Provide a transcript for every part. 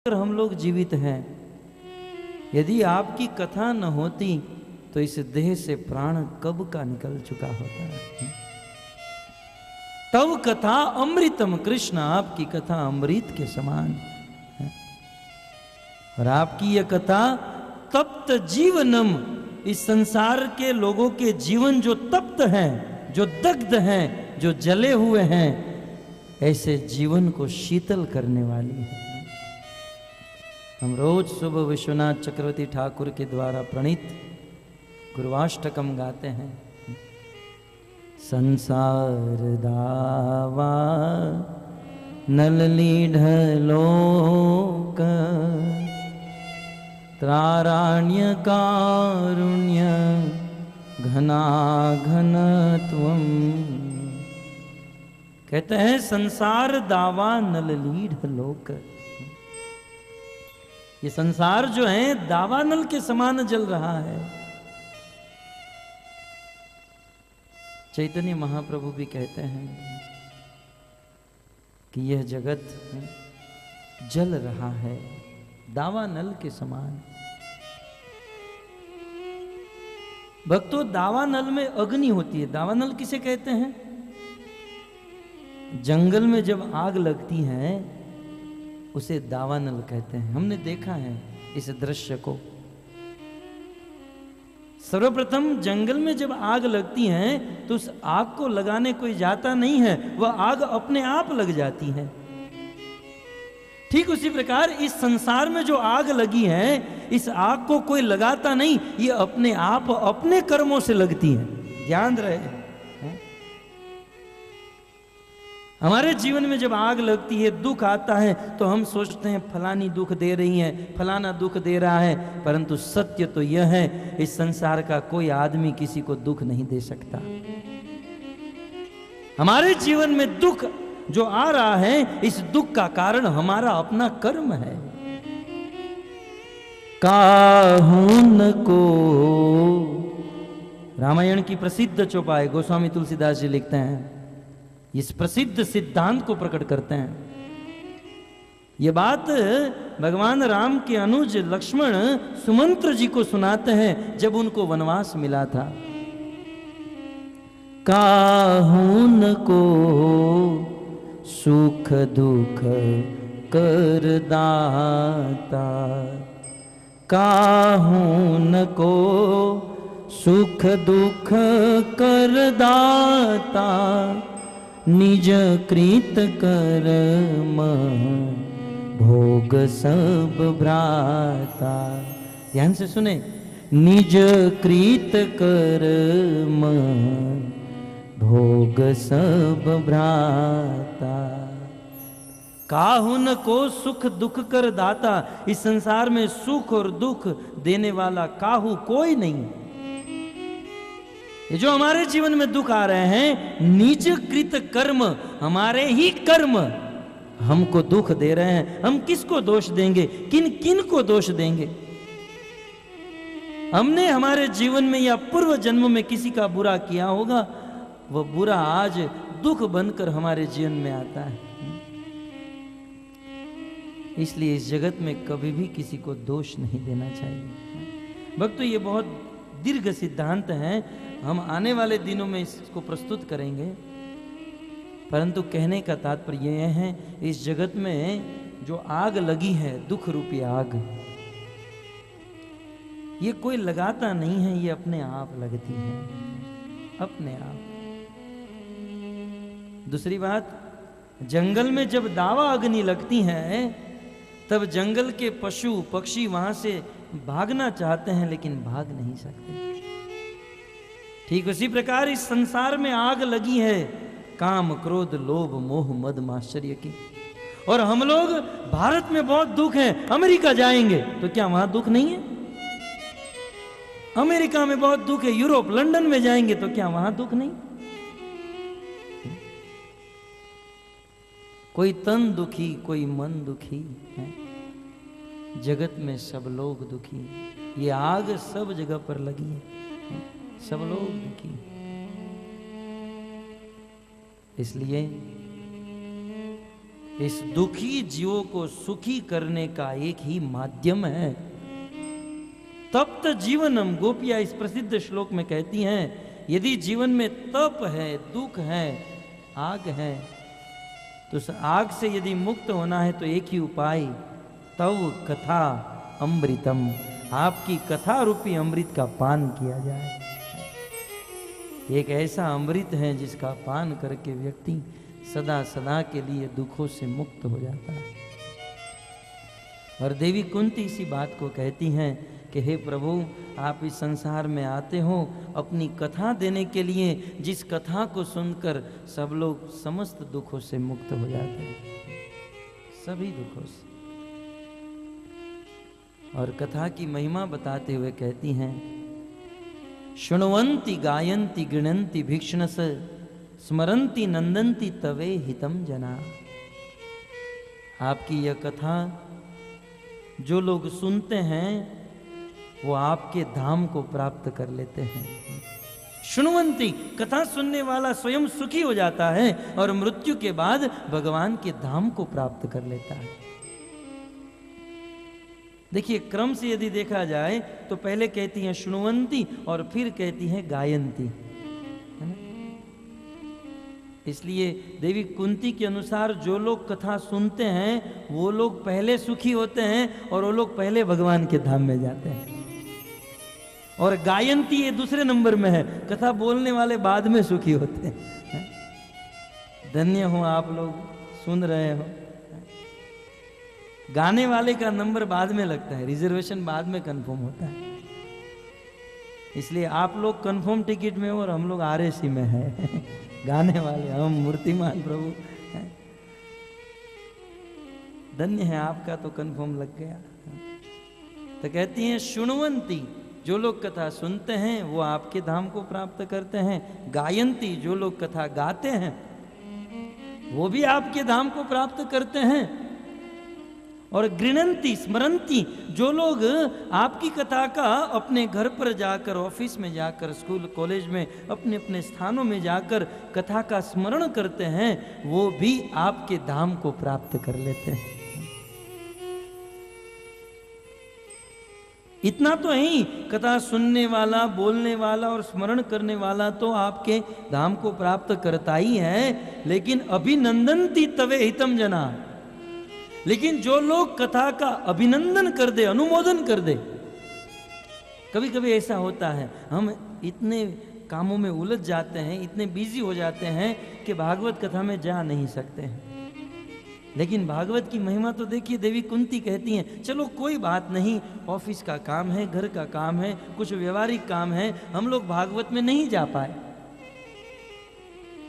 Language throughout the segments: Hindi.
हम लोग जीवित हैं। यदि आपकी कथा न होती तो इस देह से प्राण कब का निकल चुका होता है। तब कथा अमृतम, कृष्ण आपकी कथा अमृत के समान है। और आपकी यह कथा तप्त जीवनम, इस संसार के लोगों के जीवन जो तप्त हैं, जो दग्ध हैं, जो जले हुए हैं, ऐसे जीवन को शीतल करने वाली है। हम रोज सुबह विश्वनाथ चक्रवर्ती ठाकुर के द्वारा प्रणीत गुरुवाष्टकम गाते हैं। संसार दावा नललीढ़ लोक, त्रारण्य कारुण्य घनाघनत्वम। कहते हैं संसार दावा नललीढ़ लोक, ये संसार जो है दावानल के समान जल रहा है। चैतन्य महाप्रभु भी कहते हैं कि यह जगत जल रहा है दावानल के समान। भक्तों, दावानल में अग्नि होती है। दावानल किसे कहते हैं? जंगल में जब आग लगती है उसे दावानल कहते हैं। हमने देखा है इस दृश्य को। सर्वप्रथम जंगल में जब आग लगती है तो उस आग को लगाने कोई जाता नहीं है, वह आग अपने आप लग जाती है। ठीक उसी प्रकार इस संसार में जो आग लगी है, इस आग को कोई लगाता नहीं, ये अपने आप अपने कर्मों से लगती है। ध्यान रहे, हमारे जीवन में जब आग लगती है, दुख आता है, तो हम सोचते हैं फलानी दुख दे रही है, फलाना दुख दे रहा है। परंतु सत्य तो यह है, इस संसार का कोई आदमी किसी को दुख नहीं दे सकता। हमारे जीवन में दुख जो आ रहा है, इस दुख का कारण हमारा अपना कर्म है। काहुन को, रामायण की प्रसिद्ध चौपाई गोस्वामी तुलसीदास जी लिखते हैं, इस प्रसिद्ध सिद्धांत को प्रकट करते हैं। यह बात भगवान राम के अनुज लक्ष्मण सुमंत्र जी को सुनाते हैं जब उनको वनवास मिला था। काहुन को सुख दुख कर दाता, काहुन को सुख दुख कर दाता, निज कृत कर्म भोग सब भ्राता। ध्यान से सुने, निज कृत कर्म भोग सब भ्राता। काहुन को सुख दुख कर दाता, इस संसार में सुख और दुख देने वाला काहू कोई नहीं। ये जो हमारे जीवन में दुख आ रहे हैं, निज कृत कर्म, हमारे ही कर्म हमको दुख दे रहे हैं। हम किसको दोष देंगे, किन किन को दोष देंगे? हमने हमारे जीवन में या पूर्व जन्म में किसी का बुरा किया होगा, वह बुरा आज दुख बनकर हमारे जीवन में आता है। इसलिए इस जगत में कभी भी किसी को दोष नहीं देना चाहिए। भक्तों, ये बहुत दीर्घ सिद्धांत है, हम आने वाले दिनों में इसको प्रस्तुत करेंगे। परंतु कहने का तात्पर्य यह है, इस जगत में जो आग लगी है, दुख रूपी आग, ये कोई लगाता नहीं है, ये अपने आप लगती है, अपने आप। दूसरी बात, जंगल में जब दावा अग्नि लगती है, तब जंगल के पशु पक्षी वहां से भागना चाहते हैं, लेकिन भाग नहीं सकते। ठीक उसी प्रकार इस संसार में आग लगी है, काम क्रोध लोभ मोह मद माश्चर्य की। और हम लोग भारत में बहुत दुख है, अमेरिका जाएंगे तो क्या वहां दुख नहीं है? अमेरिका में बहुत दुख है, यूरोप लंदन में जाएंगे तो क्या वहां दुख नहीं? कोई तन दुखी, कोई मन दुखी है, जगत में सब लोग दुखी। ये आग सब जगह पर लगी है, सब लोग दुखी। इसलिए इस दुखी जीवों को सुखी करने का एक ही माध्यम है। तप्त जीवनम, गोपियां इस प्रसिद्ध श्लोक में कहती हैं, यदि जीवन में तप है, दुख है, आग है, तो उस आग से यदि मुक्त होना है तो एक ही उपाय, तव कथा अमृतम, आपकी कथा रूपी अमृत का पान किया जाए। एक ऐसा अमृत है जिसका पान करके व्यक्ति सदा सदा के लिए दुखों से मुक्त हो जाता है। और देवी कुंती इसी बात को कहती हैं कि हे प्रभु, आप इस संसार में आते हो अपनी कथा देने के लिए, जिस कथा को सुनकर सब लोग समस्त दुखों से मुक्त हो जाते हैं, सभी दुखों से। और कथा की महिमा बताते हुए कहती हैं, शृण्वन्ति गायन्ति गृणन्ति भीक्ष्णस स्मरन्ति नंदन्ति तवे हितम जना। आपकी यह कथा जो लोग सुनते हैं वो आपके धाम को प्राप्त कर लेते हैं। शृण्वन्ति, कथा सुनने वाला स्वयं सुखी हो जाता है और मृत्यु के बाद भगवान के धाम को प्राप्त कर लेता है। देखिए, क्रम से यदि देखा जाए तो पहले कहती हैं शृण्वन्ति और फिर कहती हैं गायन्ति, है ना? इसलिए देवी कुंती के अनुसार जो लोग कथा सुनते हैं वो लोग पहले सुखी होते हैं और वो लोग पहले भगवान के धाम में जाते हैं। और गायन्ति ये दूसरे नंबर में है, कथा बोलने वाले बाद में सुखी होते हैं। धन्य हो आप लोग, सुन रहे हो। गाने वाले का नंबर बाद में लगता है, रिजर्वेशन बाद में कंफर्म होता है। इसलिए आप लोग कंफर्म टिकट में हो और हम लोग आरएसी में है। गाने वाले हम मूर्तिमान प्रभु हैं। धन्य है, आपका तो कंफर्म लग गया। तो कहती हैं शृण्वन्ति, जो लोग कथा सुनते हैं वो आपके धाम को प्राप्त करते हैं। गायन्ति, जो लोग कथा गाते हैं वो भी आपके धाम को प्राप्त करते हैं। और गृणन्ति स्मरन्ति, जो लोग आपकी कथा का अपने घर पर जाकर, ऑफिस में जाकर, स्कूल कॉलेज में, अपने अपने स्थानों में जाकर कथा का स्मरण करते हैं वो भी आपके धाम को प्राप्त कर लेते हैं। इतना तो ही, कथा सुनने वाला, बोलने वाला और स्मरण करने वाला तो आपके धाम को प्राप्त करता ही है, लेकिन अभिनंदन्ति तवे हितम जना, लेकिन जो लोग कथा का अभिनंदन कर दे, अनुमोदन कर दे। कभी कभी ऐसा होता है, हम इतने कामों में उलझ जाते हैं, इतने बिजी हो जाते हैं कि भागवत कथा में जा नहीं सकते हैं। लेकिन भागवत की महिमा तो देखिए, देवी कुंती कहती हैं, चलो कोई बात नहीं, ऑफिस का काम है, घर का काम है, कुछ व्यवहारिक काम है, हम लोग भागवत में नहीं जा पाए।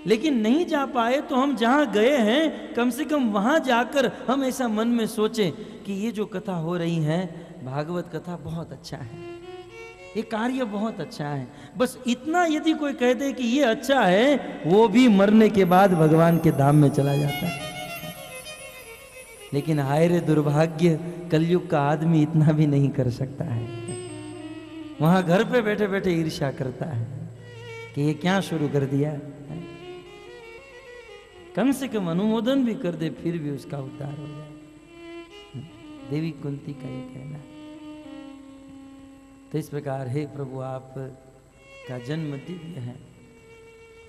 लेकिन नहीं जा पाए तो हम जहां गए हैं कम से कम वहां जाकर हम ऐसा मन में सोचें कि ये जो कथा हो रही है, भागवत कथा बहुत अच्छा है, ये कार्य बहुत अच्छा है। बस इतना यदि कोई कह दे कि ये अच्छा है, वो भी मरने के बाद भगवान के धाम में चला जाता है। लेकिन हाय रे दुर्भाग्य, कलयुग का आदमी इतना भी नहीं कर सकता है। वहां घर पे बैठे बैठे ईर्ष्या करता है कि ये क्या शुरू कर दिया है। कम से कम अनुमोदन भी कर दे, फिर भी उसका उद्धार हो जाए। देवी कुंती का ये कहना है। तो इस प्रकार हे प्रभु, आप का जन्म दिव्य है,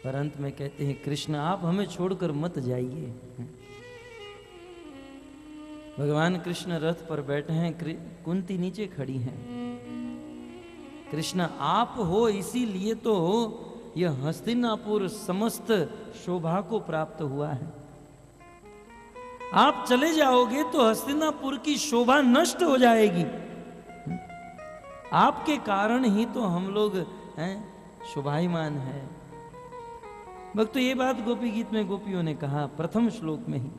पर अंत में कहते हैं कृष्ण आप हमें छोड़कर मत जाइए। भगवान कृष्ण रथ पर बैठे हैं, कुंती नीचे खड़ी हैं। कृष्ण आप हो इसीलिए तो यह हस्तिनापुर समस्त शोभा को प्राप्त हुआ है। आप चले जाओगे तो हस्तिनापुर की शोभा नष्ट हो जाएगी। आपके कारण ही तो हम लोग हैं शोभायमान है। भक्त ये बात गोपी गीत में गोपियों ने कहा प्रथम श्लोक में ही,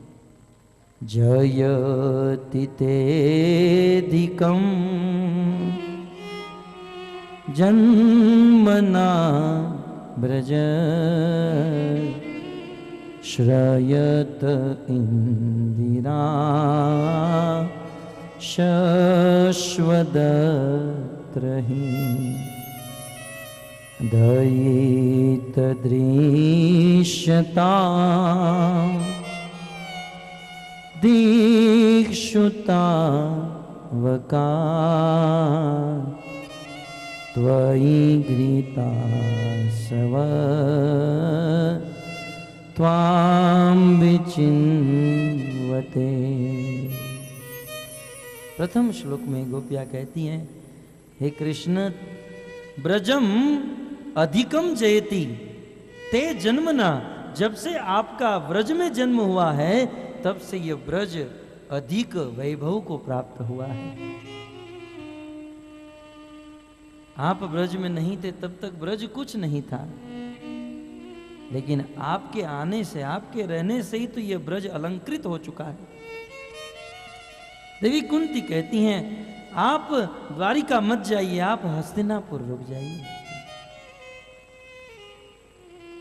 जयति तेधिकं जन्मना ब्रज श्रयत इंदिरा शश्वदत्रहि दयित दृश्यता दीक्षुतावका त्वयि गृहीतासव त्वां विचिन्वते। प्रथम श्लोक में गोपियाँ कहती हैं, हे कृष्ण, ब्रजम अधिकम जयति ते जन्मना, जब से आपका ब्रज में जन्म हुआ है तब से यह ब्रज अधिक वैभव को प्राप्त हुआ है। आप ब्रज में नहीं थे तब तक ब्रज कुछ नहीं था, लेकिन आपके आने से, आपके रहने से ही तो यह ब्रज अलंकृत हो चुका है। देवी कुंती कहती हैं, आप द्वारिका मत जाइए, आप हस्तिनापुर रुक जाइए,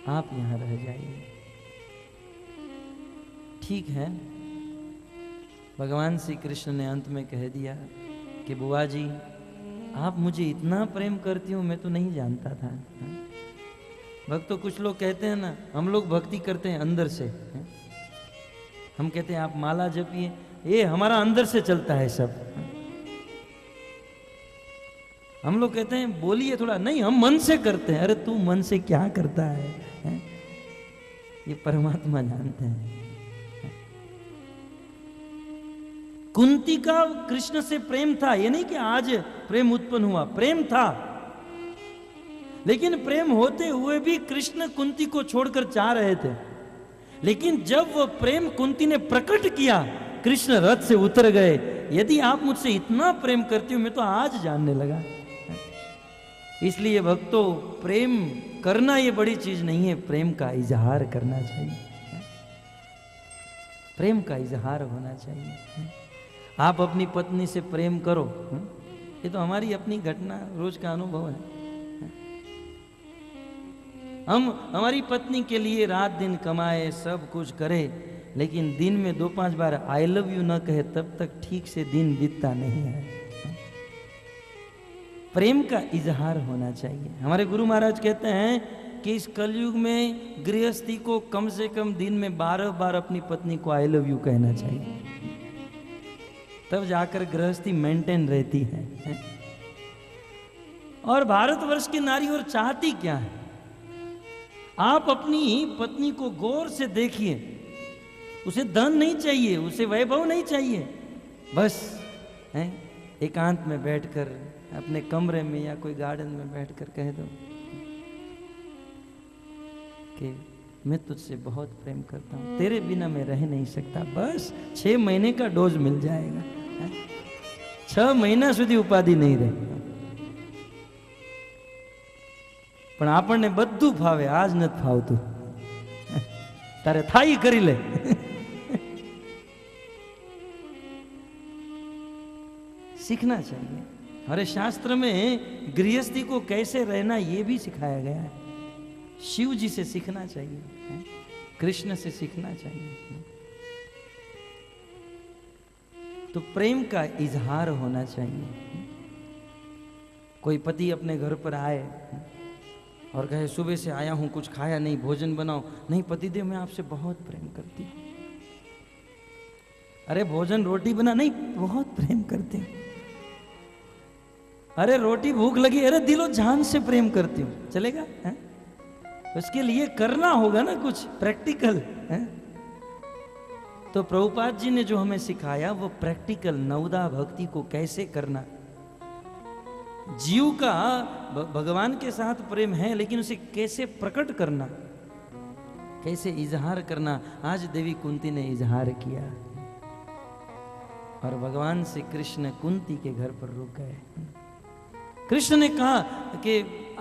आप यहां रह जाइए। ठीक है, भगवान श्री कृष्ण ने अंत में कह दिया कि बुआ जी, आप मुझे इतना प्रेम करती हूं, मैं तो नहीं जानता था। भक्तों, कुछ लोग कहते हैं ना, हम लोग भक्ति करते हैं अंदर से, हम कहते हैं आप माला जपिए, ये हमारा अंदर से चलता है सब। हम लोग कहते हैं बोलिए थोड़ा, नहीं हम मन से करते हैं। अरे तू मन से क्या करता है? ये परमात्मा जानते हैं। कुंती का कृष्ण से प्रेम था, ये नहीं कि आज प्रेम उत्पन्न हुआ, प्रेम था, लेकिन प्रेम होते हुए भी कृष्ण कुंती को छोड़कर चाह रहे थे। लेकिन जब वो प्रेम कुंती ने प्रकट किया, कृष्ण रथ से उतर गए। यदि आप मुझसे इतना प्रेम करती हो, मैं तो आज जानने लगा। इसलिए भक्तों, प्रेम करना ये बड़ी चीज नहीं है, प्रेम का इजहार करना चाहिए, प्रेम का इजहार होना चाहिए। आप अपनी पत्नी से प्रेम करो, ये तो हमारी अपनी घटना, रोज का अनुभव है। हम हमारी पत्नी के लिए रात दिन कमाए, सब कुछ करे, लेकिन दिन में 2-5 बार आई लव यू ना कहे, तब तक ठीक से दिन बीतता नहीं है। प्रेम का इजहार होना चाहिए। हमारे गुरु महाराज कहते हैं कि इस कलयुग में गृहस्थी को कम से कम दिन में 12 बार अपनी पत्नी को आई लव यू कहना चाहिए, तब जाकर गृहस्थी मेंटेन रहती है। और भारतवर्ष की नारी और चाहती क्या है? आप अपनी पत्नी को गौर से देखिए, उसे धन नहीं चाहिए, उसे वैभव नहीं चाहिए, बस एकांत में बैठकर अपने कमरे में या कोई गार्डन में बैठकर कह दो कि मैं तुझसे बहुत प्रेम करता हूं, तेरे बिना मैं रह नहीं सकता। बस 6 महीने का डोज मिल जाएगा, 6 महीना सुधी उपाधि नहीं रहे। પણ આપણને બધું ફાવે, આજ નથી ફાવતું, તારે થાઈ કરી લે। सीखना चाहिए। हमारे शास्त्र में गृहस्थी को कैसे रहना ये भी सिखाया गया है। शिव जी से सीखना चाहिए, कृष्ण से सीखना चाहिए। तो प्रेम का इजहार होना चाहिए। कोई पति अपने घर पर आए और कहे सुबह से आया हूं, कुछ खाया नहीं, भोजन बनाओ। नहीं पतिदेव, मैं आपसे बहुत प्रेम करती हूँ। अरे भोजन रोटी बना, नहीं बहुत प्रेम करती हूँ। अरे रोटी भूख लगी, अरे दिलो जान से प्रेम करती हूँ, चलेगा? उसके लिए करना होगा ना कुछ प्रैक्टिकल। तो प्रभुपाद जी ने जो हमें सिखाया वो प्रैक्टिकल नवदा भक्ति को कैसे करना। जीव का भगवान के साथ प्रेम है, लेकिन उसे कैसे प्रकट करना, कैसे इजहार करना। आज देवी कुंती ने इजहार किया और भगवान श्री कृष्ण कुंती के घर पर रुक गए। कृष्ण ने कहा कि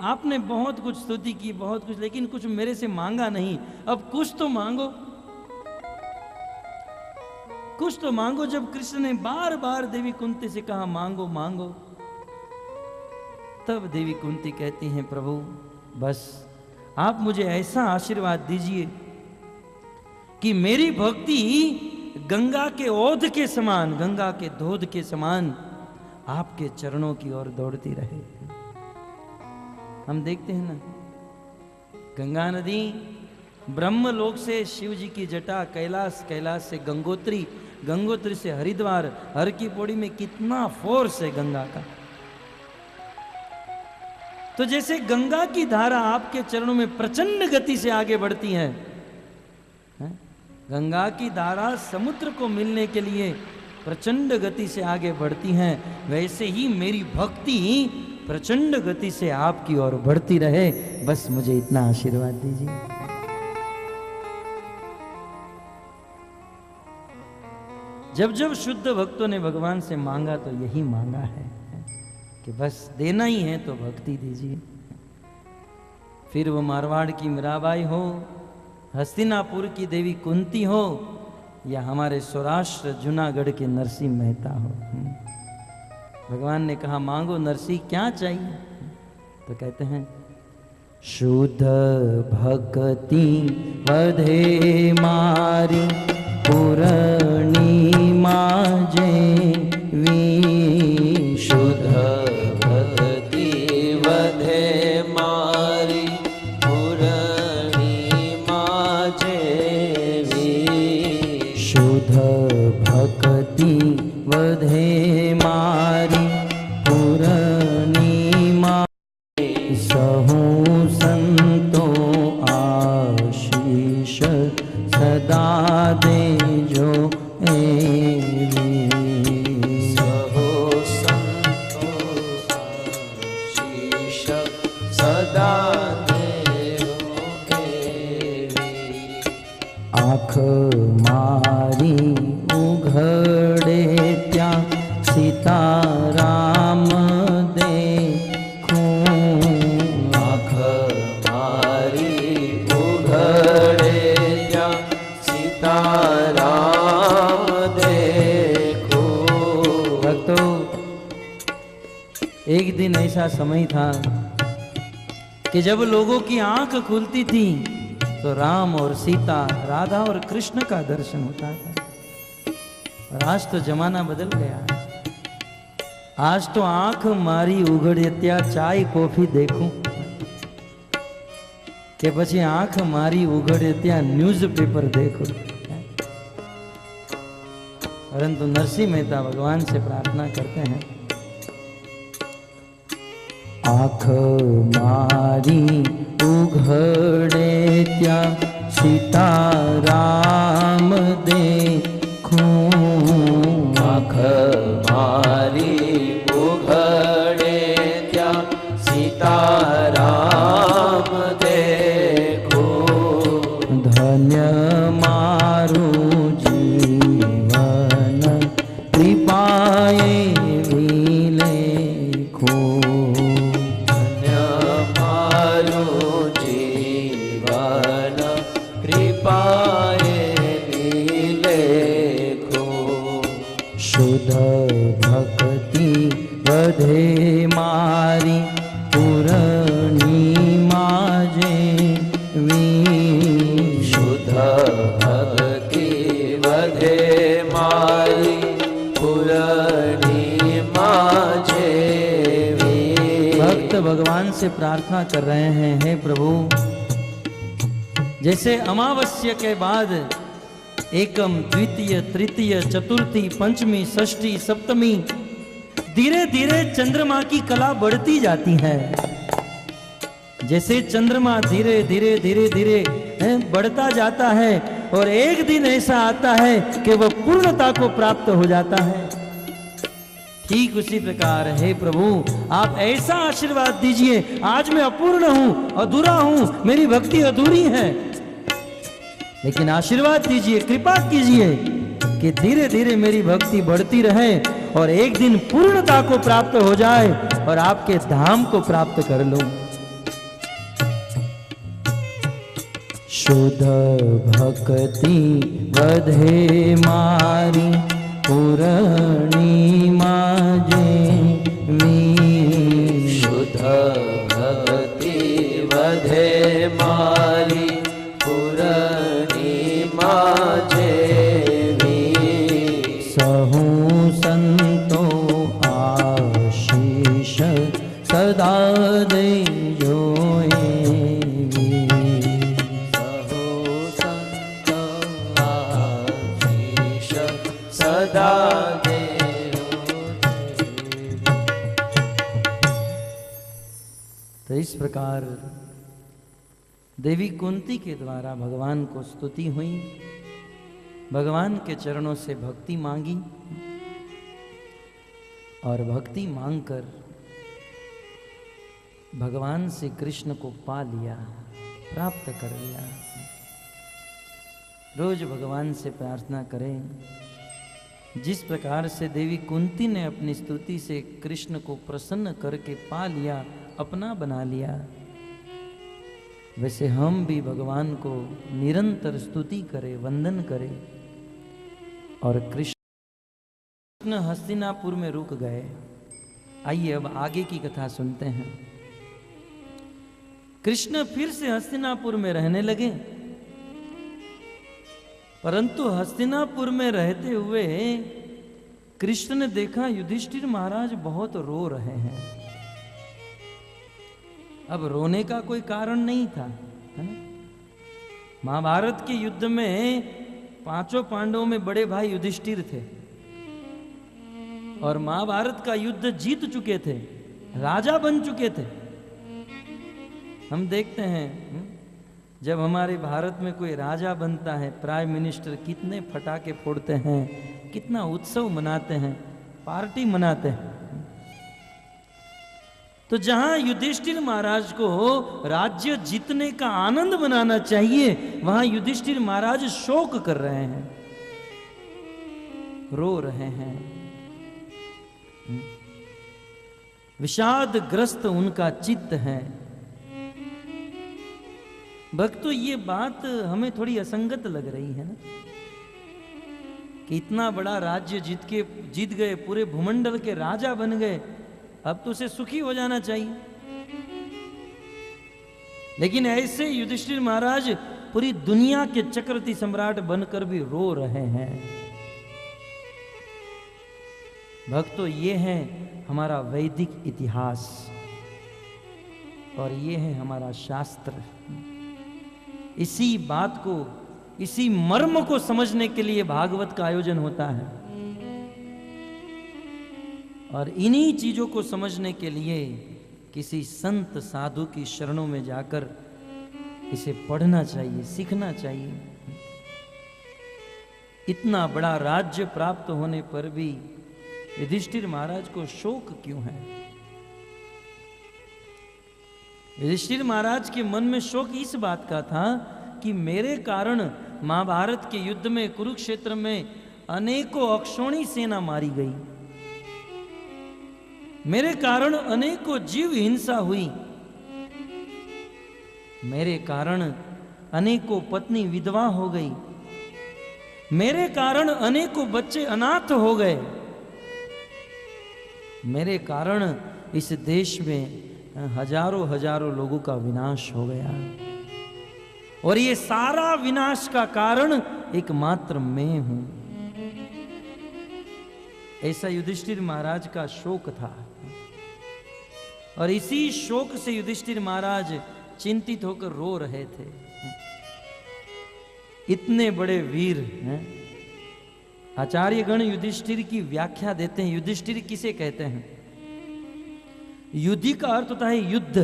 आपने बहुत कुछ स्तुति की, बहुत कुछ, लेकिन कुछ मेरे से मांगा नहीं, अब कुछ तो मांगो, कुछ तो मांगो। जब कृष्ण ने बार बार देवी कुंती से कहा मांगो मांगो, तब देवी कुंती कहती हैं प्रभु बस आप मुझे ऐसा आशीर्वाद दीजिए कि मेरी भक्ति गंगा के ओध के समान, गंगा के धोध के समान आपके चरणों की ओर दौड़ती रहे। हम देखते हैं ना, गंगा नदी ब्रह्मलोक से शिव जी की जटा, कैलाश, कैलाश से गंगोत्री, गंगोत्री से हरिद्वार, हर की पौड़ी में कितना फोर्स है गंगा का। तो जैसे गंगा की धारा आपके चरणों में प्रचंड गति से आगे बढ़ती है, गंगा की धारा समुद्र को मिलने के लिए प्रचंड गति से आगे बढ़ती हैं, वैसे ही मेरी भक्ति प्रचंड गति से आपकी ओर बढ़ती रहे। बस मुझे इतना आशीर्वाद दीजिए। जब जब शुद्ध भक्तों ने भगवान से मांगा तो यही मांगा है कि बस देना ही है तो भक्ति दीजिए। फिर वो मारवाड़ की मीराबाई हो, हस्तिनापुर की देवी कुंती हो, या हमारे सौराष्ट्र जूनागढ़ के नरसिंह मेहता हो। भगवान ने कहा मांगो नरसिंह क्या चाहिए, तो कहते हैं शुद्ध भक्ति वधे मारी पूरणी माजे वी। शुद्ध भक्ति वधे मारी पूरणी माजे वी। शुद्ध भक्ति वधे मारी पूरणी माजे सहु संतो आशीष सदा दे जो एवी। सहो संतो आशीष सदा देवो एवी। आँख मारी उघड़े त्या सीताराम देखूं। आँख मारी उघड़े त्या सीताराम देखो। भक्तों, एक दिन ऐसा समय था कि जब लोगों की आंख खुलती थी तो राम और सीता, राधा और कृष्ण का दर्शन होता था। और आज तो जमाना बदल गया है। आज तो आंख मारी उघड़े त्या चाय कॉफी देखूं के પછી આંખ મારી ઉઘડે ત્યાં ન્યૂઝપેપર देखो। परंतु नरसिंह मेहता भगवान से प्रार्थना करते हैं आँख मारी उघड़े त्या सीताराम देखूं। आँख मारी उघड़े त्या सीताराम देखो। धन्य मारू जीवन कृपाए विलेखो। धन्य मारो जीवन कृपाए विलेखो। शुद्ध भक्ति वधे मारी पूरणी माजे वी। शुद्ध भक्ति वधे मारी पूरणी माजे वी। भक्त भगवान से प्रार्थना कर रहे हैं, हे प्रभु, जैसे अमावस्या के बाद एकम, द्वितीय, तृतीय, चतुर्थी, पंचमी, षष्ठी, सप्तमी, धीरे धीरे चंद्रमा की कला बढ़ती जाती है। जैसे चंद्रमा धीरे धीरे धीरे धीरे बढ़ता जाता है और एक दिन ऐसा आता है कि वह पूर्णता को प्राप्त हो जाता है, ठीक उसी प्रकार हे प्रभु आप ऐसा आशीर्वाद दीजिए। आज मैं अपूर्ण हूं, अधूरा हूं, मेरी भक्ति अधूरी है, लेकिन आशीर्वाद दीजिए, कृपा कीजिए कि धीरे धीरे मेरी भक्ति बढ़ती रहे और एक दिन पूर्णता को प्राप्त हो जाए और आपके धाम को प्राप्त कर लूं। शुद्ध भक्ति वधे मारी पूरणी माजे वी। शुद्ध भक्ति वधे मारी पूरणी माजे वी। सहु संतो आशीष सदा दे जो एवी। सहो संतो आशीष इस प्रकार देवी कुंती के द्वारा भगवान को स्तुति हुई, भगवान के चरणों से भक्ति मांगी और भक्ति मांगकर भगवान से कृष्ण को पा लिया, प्राप्त कर लिया। रोज भगवान से प्रार्थना करें। जिस प्रकार से देवी कुंती ने अपनी स्तुति से कृष्ण को प्रसन्न करके पा लिया, अपना बना लिया, वैसे हम भी भगवान को निरंतर स्तुति करें, वंदन करें। और कृष्ण हस्तिनापुर में रुक गए। आइए अब आगे की कथा सुनते हैं। कृष्ण फिर से हस्तिनापुर में रहने लगे, परंतु हस्तिनापुर में रहते हुए कृष्ण ने देखा युधिष्ठिर महाराज बहुत रो रहे हैं। अब रोने का कोई कारण नहीं था, है ना? महाभारत के युद्ध में पांचों पांडवों में बड़े भाई युधिष्ठिर थे और महाभारत का युद्ध जीत चुके थे, राजा बन चुके थे। हम देखते हैं जब हमारे भारत में कोई राजा बनता है, प्राइम मिनिस्टर, कितने फटाके फोड़ते हैं, कितना उत्सव मनाते हैं, पार्टी मनाते हैं। तो जहां युधिष्ठिर महाराज को राज्य जीतने का आनंद मनाना चाहिए, वहां युधिष्ठिर महाराज शोक कर रहे हैं, रो रहे हैं। विषादग्रस्त उनका चित्त है। भक्तों, ये बात हमें थोड़ी असंगत लग रही है ना, कि इतना बड़ा राज्य जीत गए, पूरे भूमंडल के राजा बन गए, अब तो उसे सुखी हो जाना चाहिए। लेकिन ऐसे युधिष्ठिर महाराज पूरी दुनिया के चक्रवर्ती सम्राट बनकर भी रो रहे हैं। भक्तों, ये है हमारा वैदिक इतिहास और ये है हमारा शास्त्र। इसी बात को, इसी मर्म को समझने के लिए भागवत का आयोजन होता है और इन्हीं चीजों को समझने के लिए किसी संत साधु की शरणों में जाकर इसे पढ़ना चाहिए, सीखना चाहिए। इतना बड़ा राज्य प्राप्त होने पर भी युधिष्ठिर महाराज को शोक क्यों है? युधिष्ठिर महाराज के मन में शोक इस बात का था कि मेरे कारण महाभारत के युद्ध में, कुरुक्षेत्र में अनेकों अक्षौणी सेना मारी गई, मेरे कारण अनेकों जीव हिंसा हुई, मेरे कारण अनेकों पत्नी विधवा हो गई, मेरे कारण अनेकों बच्चे अनाथ हो गए, मेरे कारण इस देश में हजारों हजारों लोगों का विनाश हो गया और ये सारा विनाश का कारण एकमात्र मैं हूं। ऐसा युधिष्ठिर महाराज का शोक था और इसी शोक से युधिष्ठिर महाराज चिंतित होकर रो रहे थे। इतने बड़े वीर हैं। आचार्यगण युधिष्ठिर की व्याख्या देते हैं। युधिष्ठिर किसे कहते हैं? युद्धि का अर्थ होता है युद्ध,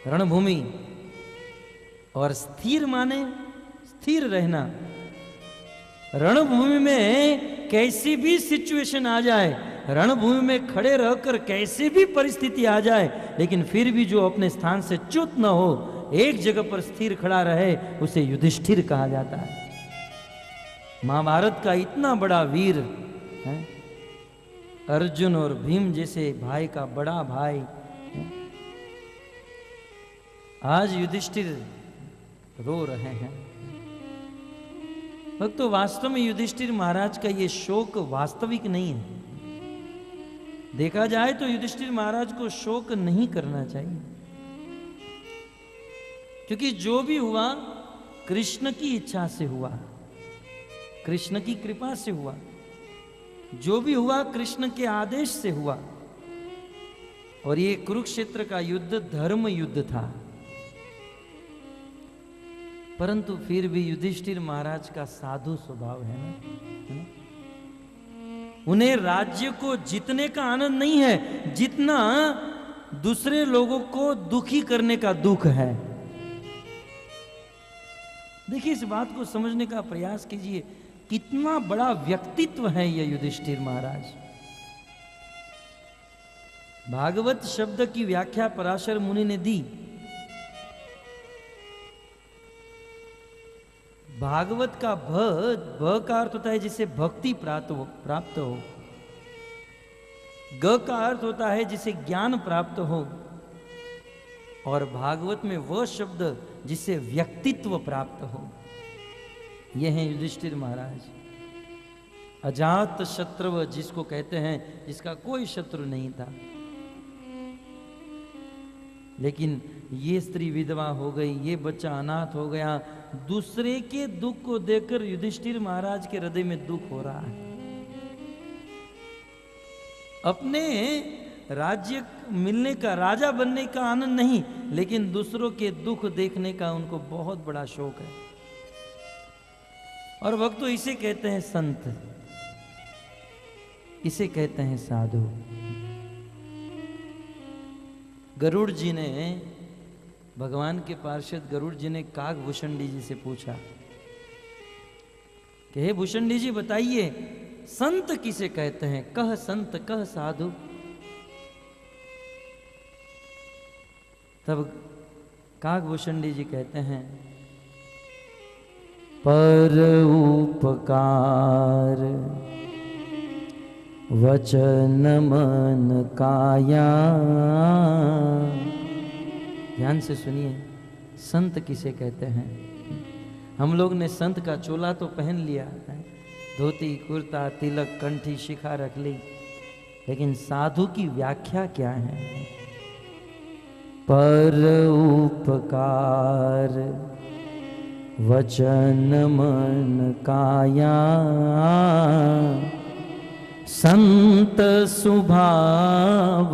रणभूमि, और स्थिर माने स्थिर रहना। रणभूमि में कैसी भी सिचुएशन आ जाए, रणभूमि में खड़े रहकर कैसी भी परिस्थिति आ जाए, लेकिन फिर भी जो अपने स्थान से च्युत न हो, एक जगह पर स्थिर खड़ा रहे, उसे युधिष्ठिर कहा जाता है। महाभारत का इतना बड़ा वीर है, अर्जुन और भीम जैसे भाई का बड़ा भाई, आज युधिष्ठिर रो रहे हैं। भक्तों, वास्तव में युधिष्ठिर महाराज का ये शोक वास्तविक नहीं है। देखा जाए तो युधिष्ठिर महाराज को शोक नहीं करना चाहिए, क्योंकि जो भी हुआ कृष्ण की इच्छा से हुआ, कृष्ण की कृपा से हुआ। जो भी हुआ कृष्ण के आदेश से हुआ। और ये कुरुक्षेत्र का युद्ध धर्म युद्ध था। परंतु फिर भी युधिष्ठिर महाराज का साधु स्वभाव है ना? उन्हें राज्य को जीतने का आनंद नहीं है, जितना दूसरे लोगों को दुखी करने का दुख है। देखिए, इस बात को समझने का प्रयास कीजिए, कितना बड़ा व्यक्तित्व है यह युधिष्ठिर महाराज। भागवत शब्द की व्याख्या पराशर मुनि ने दी। भागवत का भ का अर्थ होता है जिसे भक्ति प्राप्त हो, ग का अर्थ होता है जिसे ज्ञान प्राप्त हो, और भागवत में वह शब्द जिसे व्यक्तित्व प्राप्त हो। यह है युधिष्ठिर महाराज, अजात शत्रु जिसको कहते हैं, जिसका कोई शत्रु नहीं था। लेकिन ये स्त्री विधवा हो गई, ये बच्चा अनाथ हो गया। दूसरे के दुख को देखकर युधिष्ठिर महाराज के हृदय में दुख हो रहा है। अपने राज्य मिलने का, राजा बनने का आनंद नहीं, लेकिन दूसरों के दुख देखने का उनको बहुत बड़ा शौक है। और भक्त तो इसे कहते हैं संत, इसे कहते हैं साधु। गरुड़ जी ने, भगवान के पार्षद गरुड़ जी ने काकभूषणी जी से पूछा कि हे भूषणी जी बताइए, संत किसे कहते हैं? कह संत कह साधु। तब काकभूषणी जी कहते हैं, पर उपकार वचन मन काया। ध्यान से सुनिए, संत किसे कहते हैं? हम लोग ने संत का चोला तो पहन लिया है, धोती कुर्ता तिलक कंठी शिखा रख ली, लेकिन साधु की व्याख्या क्या है? पर उपकार वचन मन काया, संत स्वभाव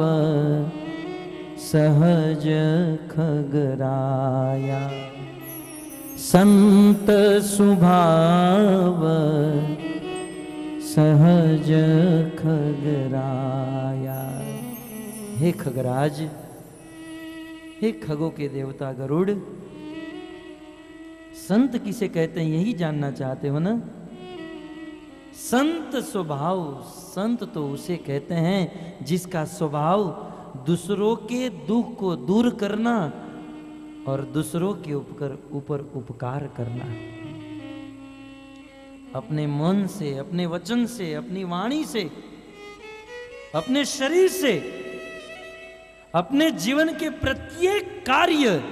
सहज खगराया। संत स्वभाव सहज खगराया। हे खगराज, हे खगों के देवता गरुड़, संत किसे कहते हैं यही जानना चाहते हो ना? संत स्वभाव, संत तो उसे कहते हैं जिसका स्वभाव दूसरों के दुख को दूर करना और दूसरों के ऊपर उपकार करना। अपने मन से, अपने वचन से, अपनी वाणी से, अपने शरीर से, अपने जीवन के प्रत्येक कार्य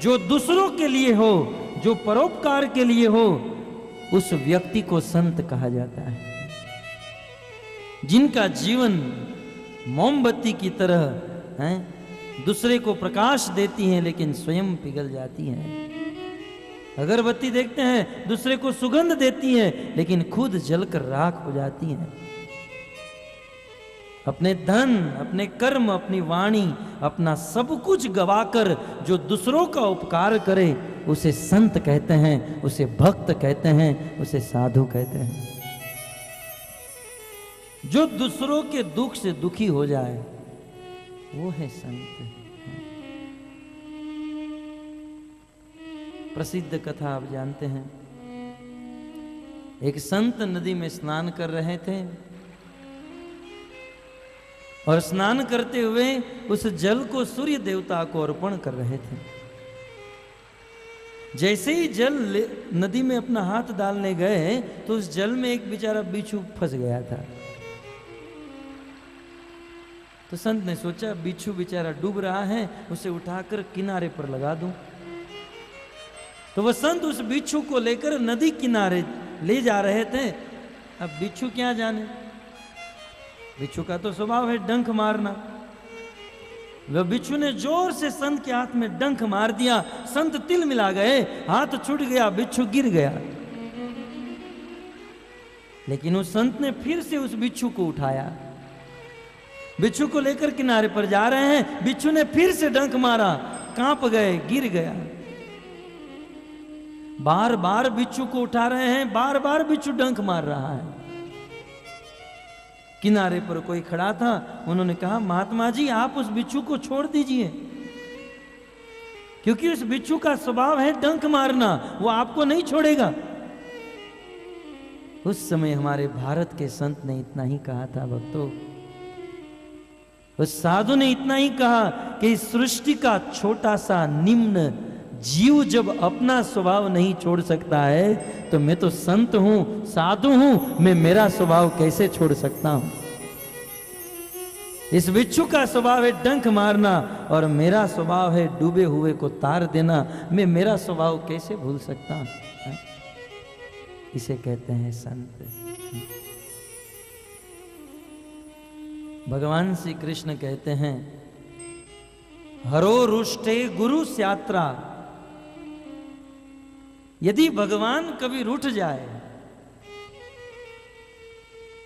जो दूसरों के लिए हो, जो परोपकार के लिए हो, उस व्यक्ति को संत कहा जाता है। जिनका जीवन मोमबत्ती की तरह है, दूसरे को प्रकाश देती हैं लेकिन स्वयं पिघल जाती हैं। अगरबत्ती देखते हैं, दूसरे को सुगंध देती है लेकिन खुद जलकर राख हो जाती हैं। अपने धन, अपने कर्म, अपनी वाणी, अपना सब कुछ गवाकर जो दूसरों का उपकार करे, उसे संत कहते हैं, उसे भक्त कहते हैं, उसे साधु कहते हैं। जो दूसरों के दुख से दुखी हो जाए वो है संत। प्रसिद्ध कथा आप जानते हैं, एक संत नदी में स्नान कर रहे थे और स्नान करते हुए उस जल को सूर्य देवता को अर्पण कर रहे थे। जैसे ही जल नदी में अपना हाथ डालने गए तो उस जल में एक बेचारा बिच्छू फंस गया था। तो संत ने सोचा बिच्छू बेचारा डूब रहा है, उसे उठाकर किनारे पर लगा दूं। तो वह संत उस बिच्छू को लेकर नदी किनारे ले जा रहे थे। अब बिच्छू क्या जाने, बिच्छू का तो स्वभाव है डंक मारना। वह बिच्छू ने जोर से संत के हाथ में डंक मार दिया। संत तिल मिला गए, हाथ छूट गया, बिच्छू गिर गया। लेकिन उस संत ने फिर से उस बिच्छू को उठाया, बिच्छू को लेकर किनारे पर जा रहे हैं। बिच्छू ने फिर से डंक मारा, कांप गए, गिर गया। बार बार बिच्छू को उठा रहे हैं, बार बार बिच्छू डंक मार रहा है। किनारे पर कोई खड़ा था, उन्होंने कहा महात्मा जी आप उस बिच्छू को छोड़ दीजिए, क्योंकि उस बिच्छू का स्वभाव है डंक मारना, वो आपको नहीं छोड़ेगा। उस समय हमारे भारत के संत ने इतना ही कहा था भक्तों, उस साधु ने इतना ही कहा कि इस सृष्टि का छोटा सा निम्न जीव जब अपना स्वभाव नहीं छोड़ सकता है, तो मैं तो संत हूं, साधु हूं, मैं मेरा स्वभाव कैसे छोड़ सकता हूं। इस बिच्छू का स्वभाव है डंक मारना और मेरा स्वभाव है डूबे हुए को तार देना, मैं मेरा स्वभाव कैसे भूल सकता हूं। इसे कहते हैं संत। भगवान श्री कृष्ण कहते हैं हरो रुष्टे गुरु स्यात्रा, यदि भगवान कभी रूठ जाए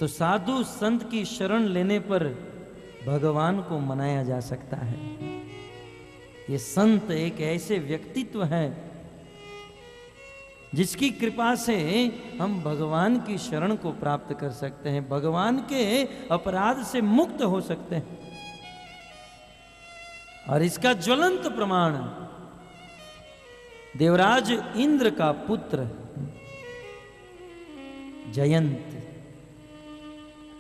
तो साधु संत की शरण लेने पर भगवान को मनाया जा सकता है। ये संत एक ऐसे व्यक्तित्व है जिसकी कृपा से हम भगवान की शरण को प्राप्त कर सकते हैं, भगवान के अपराध से मुक्त हो सकते हैं। और इसका ज्वलंत प्रमाण देवराज इंद्र का पुत्र जयंत,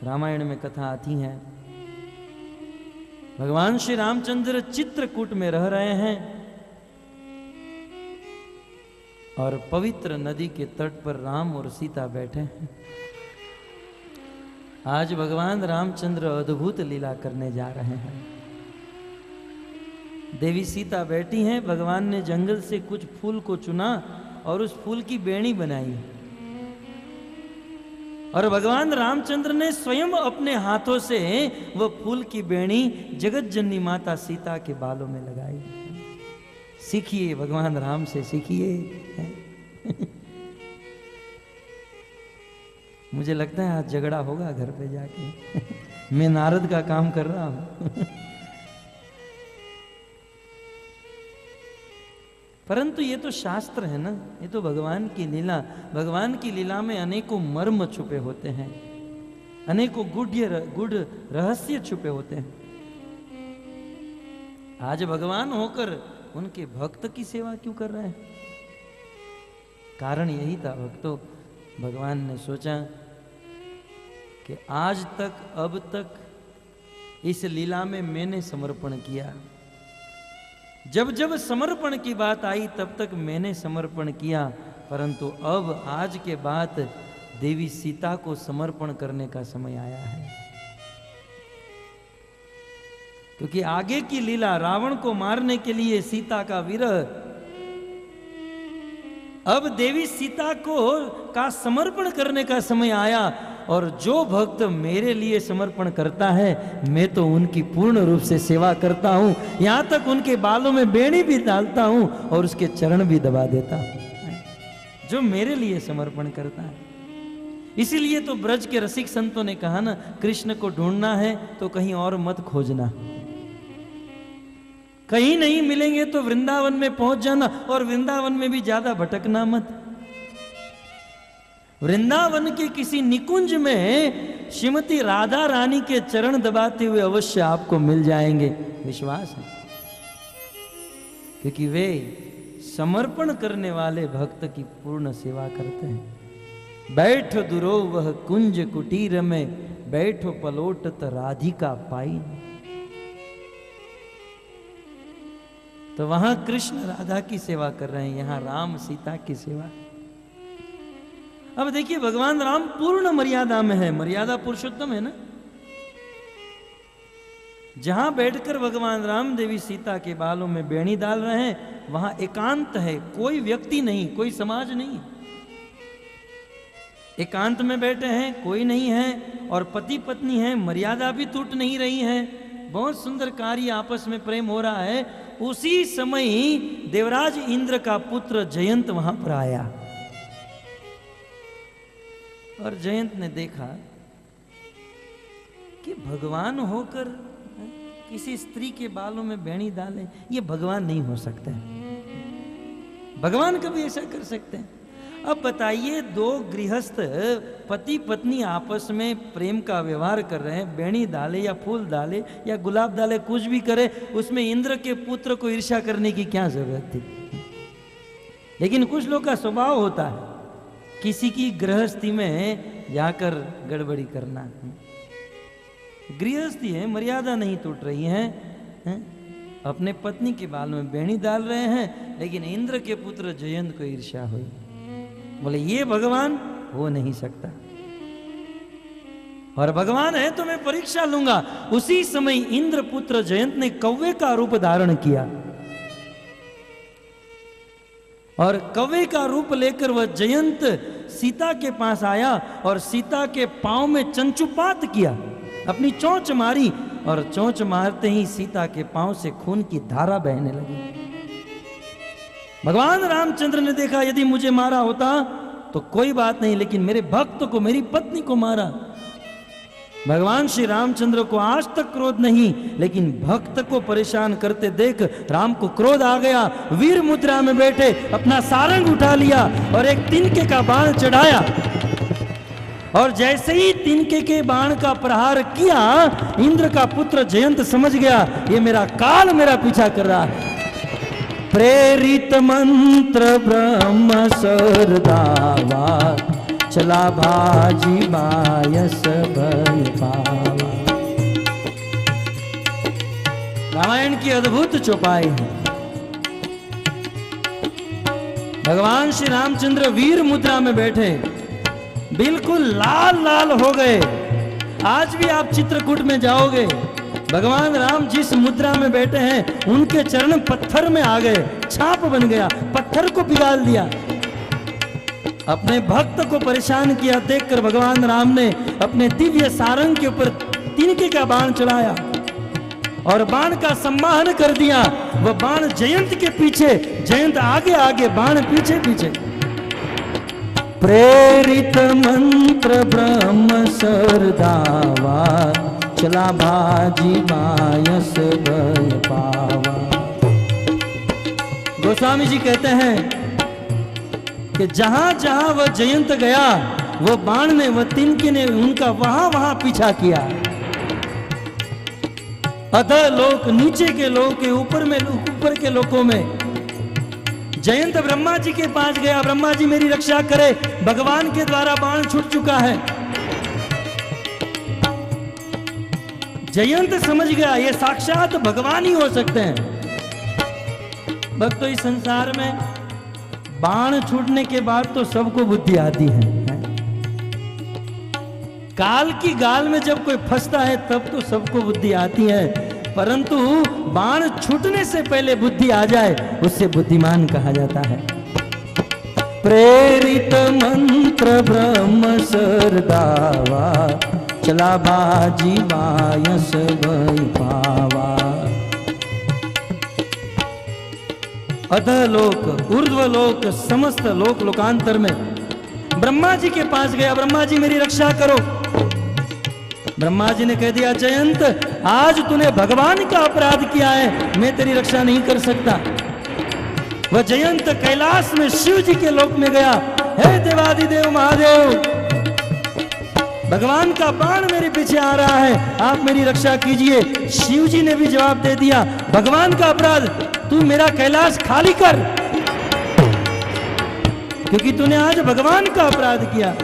रामायण में कथा आती है। भगवान श्री रामचंद्र चित्रकूट में रह रहे हैं और पवित्र नदी के तट पर राम और सीता बैठे हैं। आज भगवान रामचंद्र अद्भुत लीला करने जा रहे हैं। देवी सीता बैठी हैं, भगवान ने जंगल से कुछ फूल को चुना और उस फूल की बेणी बनाई और भगवान रामचंद्र ने स्वयं अपने हाथों से वह फूल की बेणी जगत जननी माता सीता के बालों में लगाई। सीखिए, भगवान राम से सीखिए। मुझे लगता है आज झगड़ा होगा घर पे जाके। मैं नारद का काम कर रहा हूं। परंतु ये तो शास्त्र है ना, ये तो भगवान की लीला। भगवान की लीला में अनेकों मर्म छुपे होते हैं, अनेकों गुढ़ रहस्य छुपे होते हैं। आज भगवान होकर उनके भक्त की सेवा क्यों कर रहे हैं? कारण यही था भक्तों, भगवान ने सोचा कि आज तक अब तक इस लीला में मैंने समर्पण किया, जब जब समर्पण की बात आई तब तक मैंने समर्पण किया, परंतु अब आज के बाद देवी सीता को समर्पण करने का समय आया है। क्योंकि आगे की लीला रावण को मारने के लिए सीता का विरह, अब देवी सीता को का समर्पण करने का समय आया। और जो भक्त मेरे लिए समर्पण करता है, मैं तो उनकी पूर्ण रूप से सेवा करता हूं, यहां तक उनके बालों में बेणी भी डालता हूं और उसके चरण भी दबा देता हूं, जो मेरे लिए समर्पण करता है। इसीलिए तो ब्रज के रसिक संतों ने कहा ना, कृष्ण को ढूंढना है तो कहीं और मत खोजना, कहीं नहीं मिलेंगे तो वृंदावन में पहुंच जाना, और वृंदावन में भी ज्यादा भटकना मत। वृंदावन के किसी निकुंज में श्रीमती राधा रानी के चरण दबाते हुए अवश्य आपको मिल जाएंगे, विश्वास है। क्योंकि वे समर्पण करने वाले भक्त की पूर्ण सेवा करते हैं। बैठो दुरो वह कुंज कुटीर में, बैठो पलोटत राधिका पाई। तो वहां कृष्ण राधा की सेवा कर रहे हैं, यहां राम सीता की सेवा। अब देखिए, भगवान राम पूर्ण मर्यादा में है, मर्यादा पुरुषोत्तम है ना। जहां बैठकर भगवान राम देवी सीता के बालों में बेणी डाल रहे हैं, वहां एकांत है, कोई व्यक्ति नहीं, कोई समाज नहीं। एकांत में बैठे हैं, कोई नहीं है, और पति पत्नी है, मर्यादा भी टूट नहीं रही है, बहुत सुंदर कार्य आपस में प्रेम हो रहा है। उसी समय देवराज इंद्र का पुत्र जयंत वहां पर आया और जयंत ने देखा कि भगवान होकर किसी स्त्री के बालों में बेणी डाले, ये भगवान नहीं हो सकते। भगवान कभी ऐसा कर सकते हैं? अब बताइए, दो गृहस्थ पति पत्नी आपस में प्रेम का व्यवहार कर रहे हैं, बेणी डाले या फूल डाले या गुलाब डाले, कुछ भी करे, उसमें इंद्र के पुत्र को ईर्ष्या करने की क्या जरूरत थी। लेकिन कुछ लोग का स्वभाव होता है किसी की गृहस्थी में जाकर गड़बड़ी करना। गृहस्थी है, मर्यादा नहीं टूट रही है, अपने पत्नी के बाल में बेणी डाल रहे हैं, लेकिन इंद्र के पुत्र जयंत को ईर्ष्या हुई। बोले ये भगवान हो नहीं सकता, और भगवान है तो मैं परीक्षा लूंगा। उसी समय इंद्र पुत्र जयंत ने कौवे का रूप धारण किया, और कौवे का रूप लेकर वह जयंत सीता के पास आया और सीता के पांव में चंचुपात किया, अपनी चोंच मारी, और चोंच मारते ही सीता के पांव से खून की धारा बहने लगी। भगवान रामचंद्र ने देखा यदि मुझे मारा होता तो कोई बात नहीं, लेकिन मेरे भक्त को, मेरी पत्नी को मारा। भगवान श्री रामचंद्र को आज तक क्रोध नहीं, लेकिन भक्त को परेशान करते देख राम को क्रोध आ गया। वीर मुद्रा में बैठे अपना सारंग उठा लिया और एक तिनके का बाण चढ़ाया, और जैसे ही तिनके के बाण का प्रहार किया, इंद्र का पुत्र जयंत समझ गया ये मेरा काल मेरा पीछा कर रहा है। प्रेरित मंत्र ब्रह्म सरदावा, चला भाजी बायस भय पावा। रामायण की अद्भुत चौपाई है। भगवान श्री रामचंद्र वीर मुद्रा में बैठे, बिल्कुल लाल लाल हो गए। आज भी आप चित्रकूट में जाओगे, भगवान राम जिस मुद्रा में बैठे हैं उनके चरण पत्थर में आ गए, छाप बन गया, पत्थर को पिघाल दिया। अपने भक्त को परेशान किया देखकर भगवान राम ने अपने दिव्य सारंग के ऊपर तिनके का बाण चढ़ाया और बाण का सम्माहन कर दिया। वह बाण जयंत के पीछे, जयंत आगे आगे, बाण पीछे पीछे। प्रेरित मंत्र ब्रह्म सरदावा, चला भाजी मायस भय पावा। गोस्वामी जी कहते हैं कि जहां जहां वह जयंत गया, वह बाण ने, वह तिनके ने उनका वहां वहां पीछा किया। अधः लोक, नीचे के लोक के ऊपर में, ऊपर के लोकों में जयंत ब्रह्मा जी के पास गया, ब्रह्मा जी मेरी रक्षा करे, भगवान के द्वारा बाण छूट चुका है। जयंत समझ गया ये साक्षात भगवान ही हो सकते हैं। भक्तों, इस संसार में बाण छूटने के बाद तो सबको बुद्धि आती है। काल की गाल में जब कोई फंसता है तब तो सबको बुद्धि आती है, परंतु बाण छूटने से पहले बुद्धि आ जाए उससे बुद्धिमान कहा जाता है। प्रेरित मंत्र ब्रह्म सरदावा, चला बाजी बायस भय पावा। अधलोक, ऊर्ध्वलोक, समस्त लोक लोकांतर में ब्रह्मा जी के पास गया, ब्रह्मा जी मेरी रक्षा करो। ब्रह्मा जी ने कह दिया जयंत, आज तूने भगवान का अपराध किया है, मैं तेरी रक्षा नहीं कर सकता। वह जयंत कैलाश में शिव जी के लोक में गया। हे देवादिदेव महादेव, भगवान का बाण मेरे पीछे आ रहा है, आप मेरी रक्षा कीजिए। शिव जी ने भी जवाब दे दिया, भगवान का अपराध, तू मेरा कैलाश खाली कर, क्योंकि तूने आज भगवान का अपराध किया।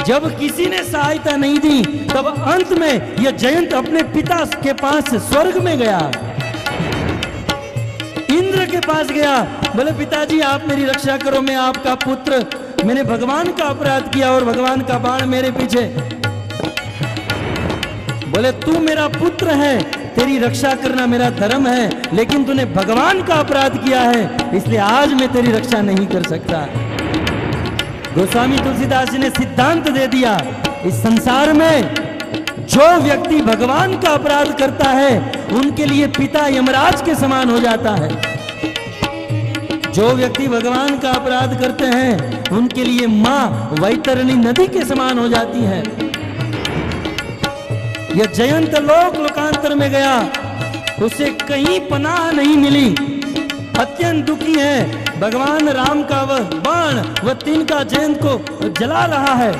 जब किसी ने सहायता नहीं दी, तब अंत में यह जयंत अपने पिता के पास स्वर्ग में गया, इंद्र के पास गया। बोले पिताजी आप मेरी रक्षा करो, मैं आपका पुत्र, मैंने भगवान का अपराध किया और भगवान का बाण मेरे पीछे। बोले तू मेरा पुत्र है, तेरी रक्षा करना मेरा धर्म है, लेकिन तूने भगवान का अपराध किया है, इसलिए आज मैं तेरी रक्षा नहीं कर सकता। गोस्वामी तुलसीदास जी ने सिद्धांत दे दिया, इस संसार में जो व्यक्ति भगवान का अपराध करता है उनके लिए पिता यमराज के समान हो जाता है। जो व्यक्ति भगवान का अपराध करते हैं उनके लिए मां वैतरणी नदी के समान हो जाती है। यह जयंत लोक लोकांतर में गया, उसे कहीं पनाह नहीं मिली, अत्यंत दुखी है। भगवान राम का वह बाण वह तिनका जयंत को जला रहा है।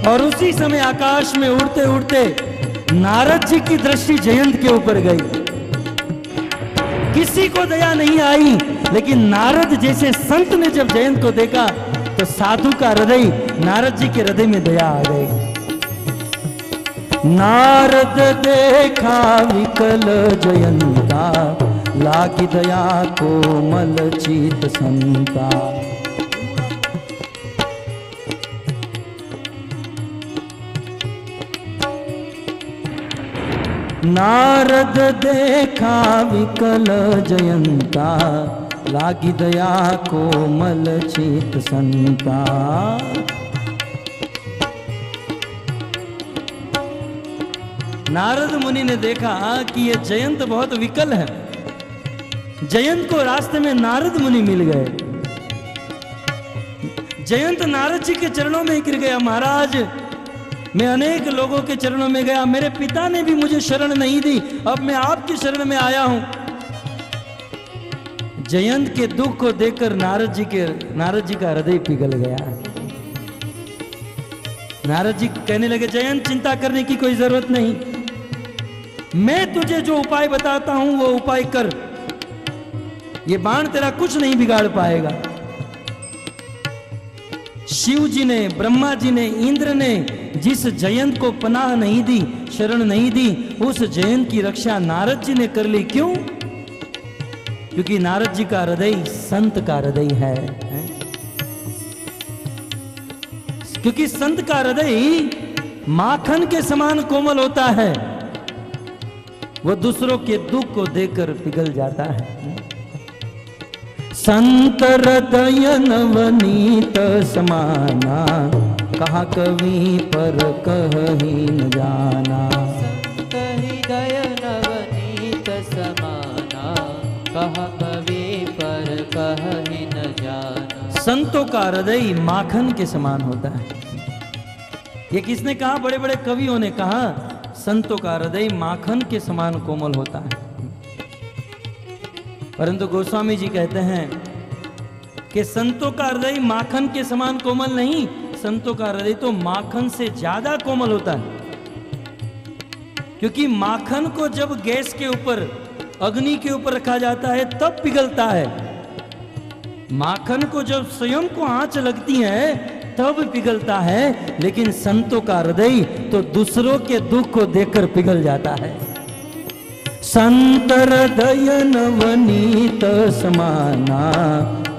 और उसी समय आकाश में उड़ते उड़ते नारद जी की दृष्टि जयंत के ऊपर गई। किसी को दया नहीं आई, लेकिन नारद जैसे संत ने जब जयंत को देखा तो साधु का हृदय, नारद जी के हृदय में दया आ गई। नारद देखा विकल जयंता, लागी दया कोमल चित संता। नारद देखा विकल जयंता, लागी दया कोमल चित संता। नारद मुनि ने देखा कि यह जयंत बहुत विकल है। जयंत को रास्ते में नारद मुनि मिल गए। जयंत नारद जी के चरणों में गिर गया, महाराज मैं अनेक लोगों के चरणों में गया, मेरे पिता ने भी मुझे शरण नहीं दी, अब मैं आपकी शरण में आया हूं। जयंत के दुख को देखकर नारद जी का हृदय पिघल गया। नारद जी कहने लगे, जयंत चिंता करने की कोई जरूरत नहीं, मैं तुझे जो उपाय बताता हूं वो उपाय कर, ये बाण तेरा कुछ नहीं बिगाड़ पाएगा। शिव जी ने, ब्रह्मा जी ने, इंद्र ने जिस जयंत को पनाह नहीं दी, शरण नहीं दी, उस जयंत की रक्षा नारद जी ने कर ली। क्यों? क्योंकि नारद जी का हृदय संत का हृदय है। क्योंकि संत का हृदय माखन के समान कोमल होता है, वो दूसरों के दुख को देखकर पिघल जाता है। संत हृदय नवनीत समाना, कहा कवि पर कहीं न जाना। संत हृदय नवनीत समाना, कहा कवि पर कहीं न जाना। संतों का हृदय माखन के समान होता है। ये किसने कहा? बड़े बड़े कवियों ने कहा संतों का हृदय माखन के समान कोमल होता है। परंतु गोस्वामी जी कहते हैं कि संतों का हृदय माखन के समान कोमल नहीं, संतों का हृदय तो माखन से ज्यादा कोमल होता है। क्योंकि माखन को जब गैस के ऊपर, अग्नि के ऊपर रखा जाता है तब पिघलता है। माखन को जब स्वयं को आंच लगती है तब पिघलता है, लेकिन संतों का हृदय तो दूसरों के दुख को देखकर पिघल जाता है। संत हृदय नवनीत समाना,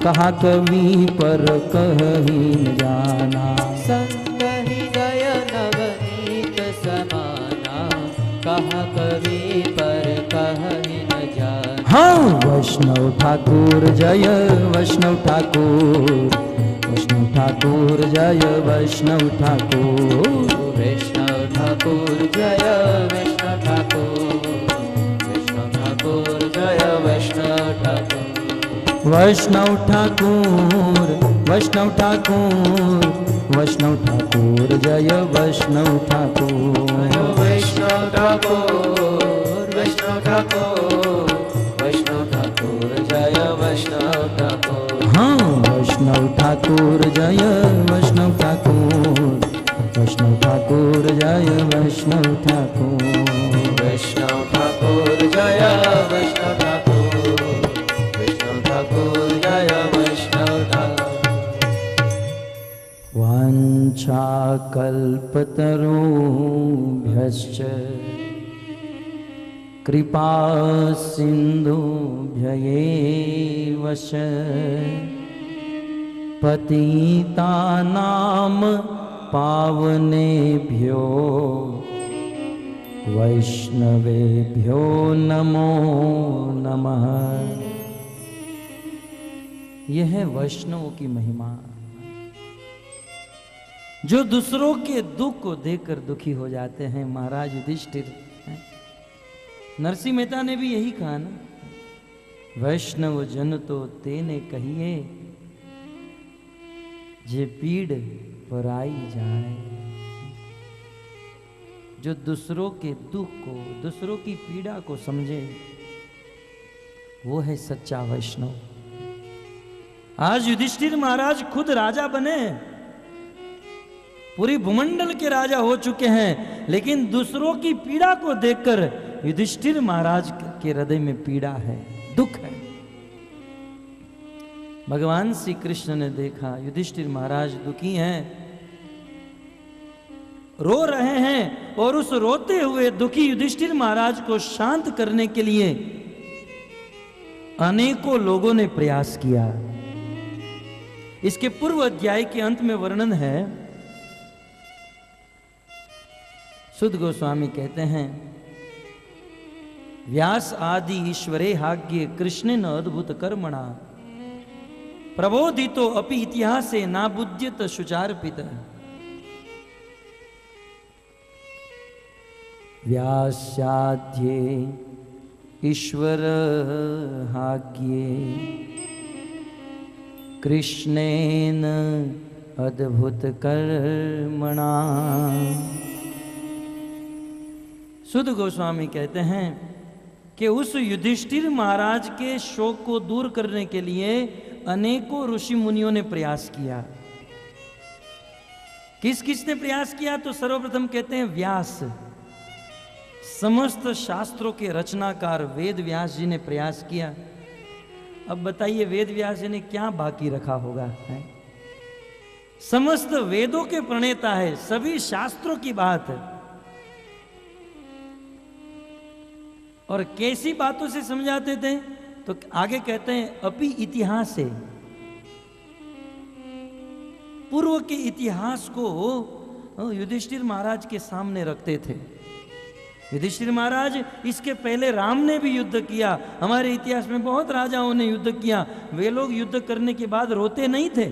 कहा कवि पर कहीं न जाना। संत हृदय नवनीत समाना, कहा कवि पर कहीं न जाना। हाँ, वैष्णव ठाकुर जय वैष्णव ठाकुर, वैष्णव ठाकुर जय वैष्णव ठाकुर, वैष्णव ठाकुर जय वैष्णव ठाकुर, वैष्णव ठाकुर जय वैष्णव ठाकुर। वैष्णव ठाकुर, वैष्णव ठाकुर, वैष्णव ठाकुर जय वैष्णव ठाकुर, वैष्णव ठाकुर, वैष्णव ठाकुर, वैष्णव ठाकुर जय वैष्णव ठाकुर। हाँ, वैष्णव ठाकुर जय वैष्णव ठाकुर, वैष्णव ठाकुर जय वैष्णव ठाकुर, वैष्णव ठाकुर जय वैष्णव ठाकुर, वैष्णव ठाकुर जय वैष्णव ठाकुर। वाञ्छा कल्पतरुभ्यश्च कृपा सिन्धुभ्यैव च पतितानां पावनेभ्यो वैष्णवेभ्यो नमो नमः। यह है वैष्णवों की महिमा, जो दूसरों के दुख को देखकर दुखी हो जाते हैं। महाराज युधिष्ठिर, नरसिंह मेहता ने भी यही कहा ना, वैष्णव जन तो तेने कहिए, जे पीड़ पराई जाने। जो दूसरों के दुख को, दूसरों की पीड़ा को समझे, वो है सच्चा वैष्णव। आज युधिष्ठिर महाराज खुद राजा बने, पूरी भूमंडल के राजा हो चुके हैं, लेकिन दूसरों की पीड़ा को देखकर युधिष्ठिर महाराज के हृदय में पीड़ा है, दुख है। भगवान श्री कृष्ण ने देखा युधिष्ठिर महाराज दुखी हैं, रो रहे हैं, और उस रोते हुए दुखी युधिष्ठिर महाराज को शांत करने के लिए अनेकों लोगों ने प्रयास किया। इसके पूर्व अध्याय के अंत में वर्णन है, सुद गोस्वामी कहते हैं, व्यास आदि ईश्वरे हाग्ये कृष्णेन अद्भुत कर्मणा प्रबोधितो अपि इतिहासे ना बुध्यत शुचार्पित। व्यास्याध्ये ईश्वर हाग्ये कृष्णेन अद्भुत कर्मणा। सुद गोस्वामी कहते हैं कि उस युधिष्ठिर महाराज के शोक को दूर करने के लिए अनेकों ऋषि मुनियों ने प्रयास किया। किस किस ने प्रयास किया? तो सर्वप्रथम कहते हैं व्यास, समस्त शास्त्रों के रचनाकार वेद व्यास जी ने प्रयास किया। अब बताइए वेद व्यास जी ने क्या बाकी रखा होगा है? समस्त वेदों के प्रणेता है, सभी शास्त्रों की बात है, और कैसी बातों से समझाते थे? तो आगे कहते हैं अपि इतिहास से, पूर्व के इतिहास को युधिष्ठिर महाराज के सामने रखते थे। युधिष्ठिर महाराज, इसके पहले राम ने भी युद्ध किया, हमारे इतिहास में बहुत राजाओं ने युद्ध किया, वे लोग युद्ध करने के बाद रोते नहीं थे।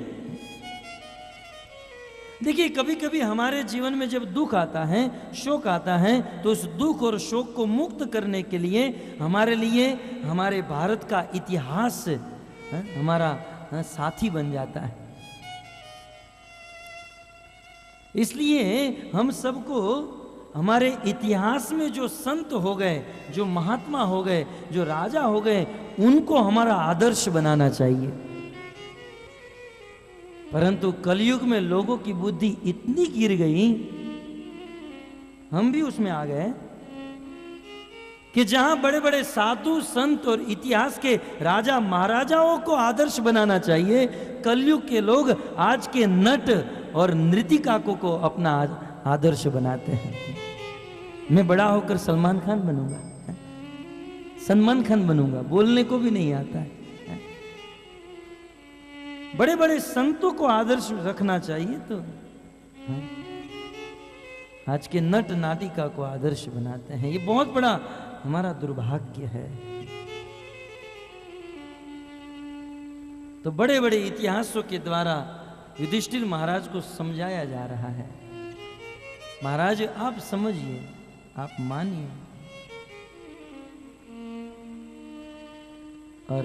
देखिए कभी कभी हमारे जीवन में जब दुख आता है, शोक आता है, तो उस दुख और शोक को मुक्त करने के लिए हमारे भारत का इतिहास हमारा साथी बन जाता है। इसलिए हम सबको हमारे इतिहास में जो संत हो गए, जो महात्मा हो गए, जो राजा हो गए, उनको हमारा आदर्श बनाना चाहिए। परंतु कलयुग में लोगों की बुद्धि इतनी गिर गई, हम भी उसमें आ गए, कि जहां बड़े बड़े साधु संत और इतिहास के राजा महाराजाओं को आदर्श बनाना चाहिए, कलयुग के लोग आज के नट और नृतिकाकों को अपना आदर्श बनाते हैं। मैं बड़ा होकर सलमान खान बनूंगा, सलमान खान बनूंगा, बोलने को भी नहीं आता है। बड़े बड़े संतों को आदर्श रखना चाहिए, तो आज के नट नाटिका को आदर्श बनाते हैं। ये बहुत बड़ा हमारा दुर्भाग्य है। तो बड़े बड़े इतिहासों के द्वारा युधिष्ठिर महाराज को समझाया जा रहा है, महाराज आप समझिए, आप मानिए। और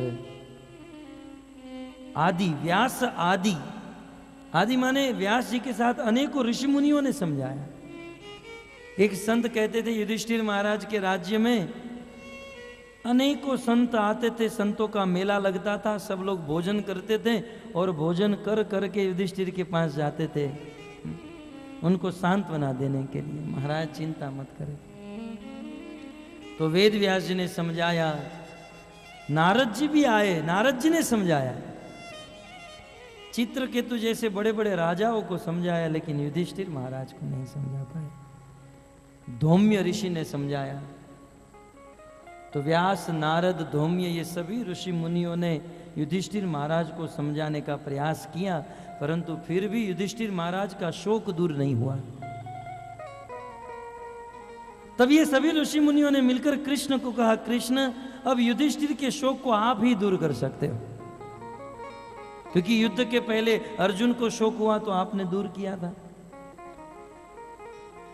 आदि, व्यास आदि, आदि माने व्यास जी के साथ अनेकों ऋषि मुनियों ने समझाया। एक संत कहते थे युधिष्ठिर महाराज के राज्य में अनेकों संत आते थे, संतों का मेला लगता था, सब लोग भोजन करते थे, और भोजन कर करके युधिष्ठिर के पास जाते थे उनको सांत्वना देने के लिए, महाराज चिंता मत करें। तो वेद व्यास जी ने समझाया, नारद जी भी आए, नारद जी ने समझाया, चित्रकेतु जैसे बड़े बड़े राजाओं को समझाया, लेकिन युधिष्ठिर महाराज को नहीं समझा पाए। धौम्य ऋषि ने समझाया। तो व्यास, नारद, धौम्य, ये सभी ऋषि मुनियों ने युधिष्ठिर महाराज को समझाने का प्रयास किया, परंतु फिर भी युधिष्ठिर महाराज का शोक दूर नहीं हुआ। तब ये सभी ऋषि मुनियों ने मिलकर कृष्ण को कहा, कृष्ण अब युधिष्ठिर के शोक को आप ही दूर कर सकते हो, क्योंकि युद्ध के पहले अर्जुन को शोक हुआ तो आपने दूर किया था।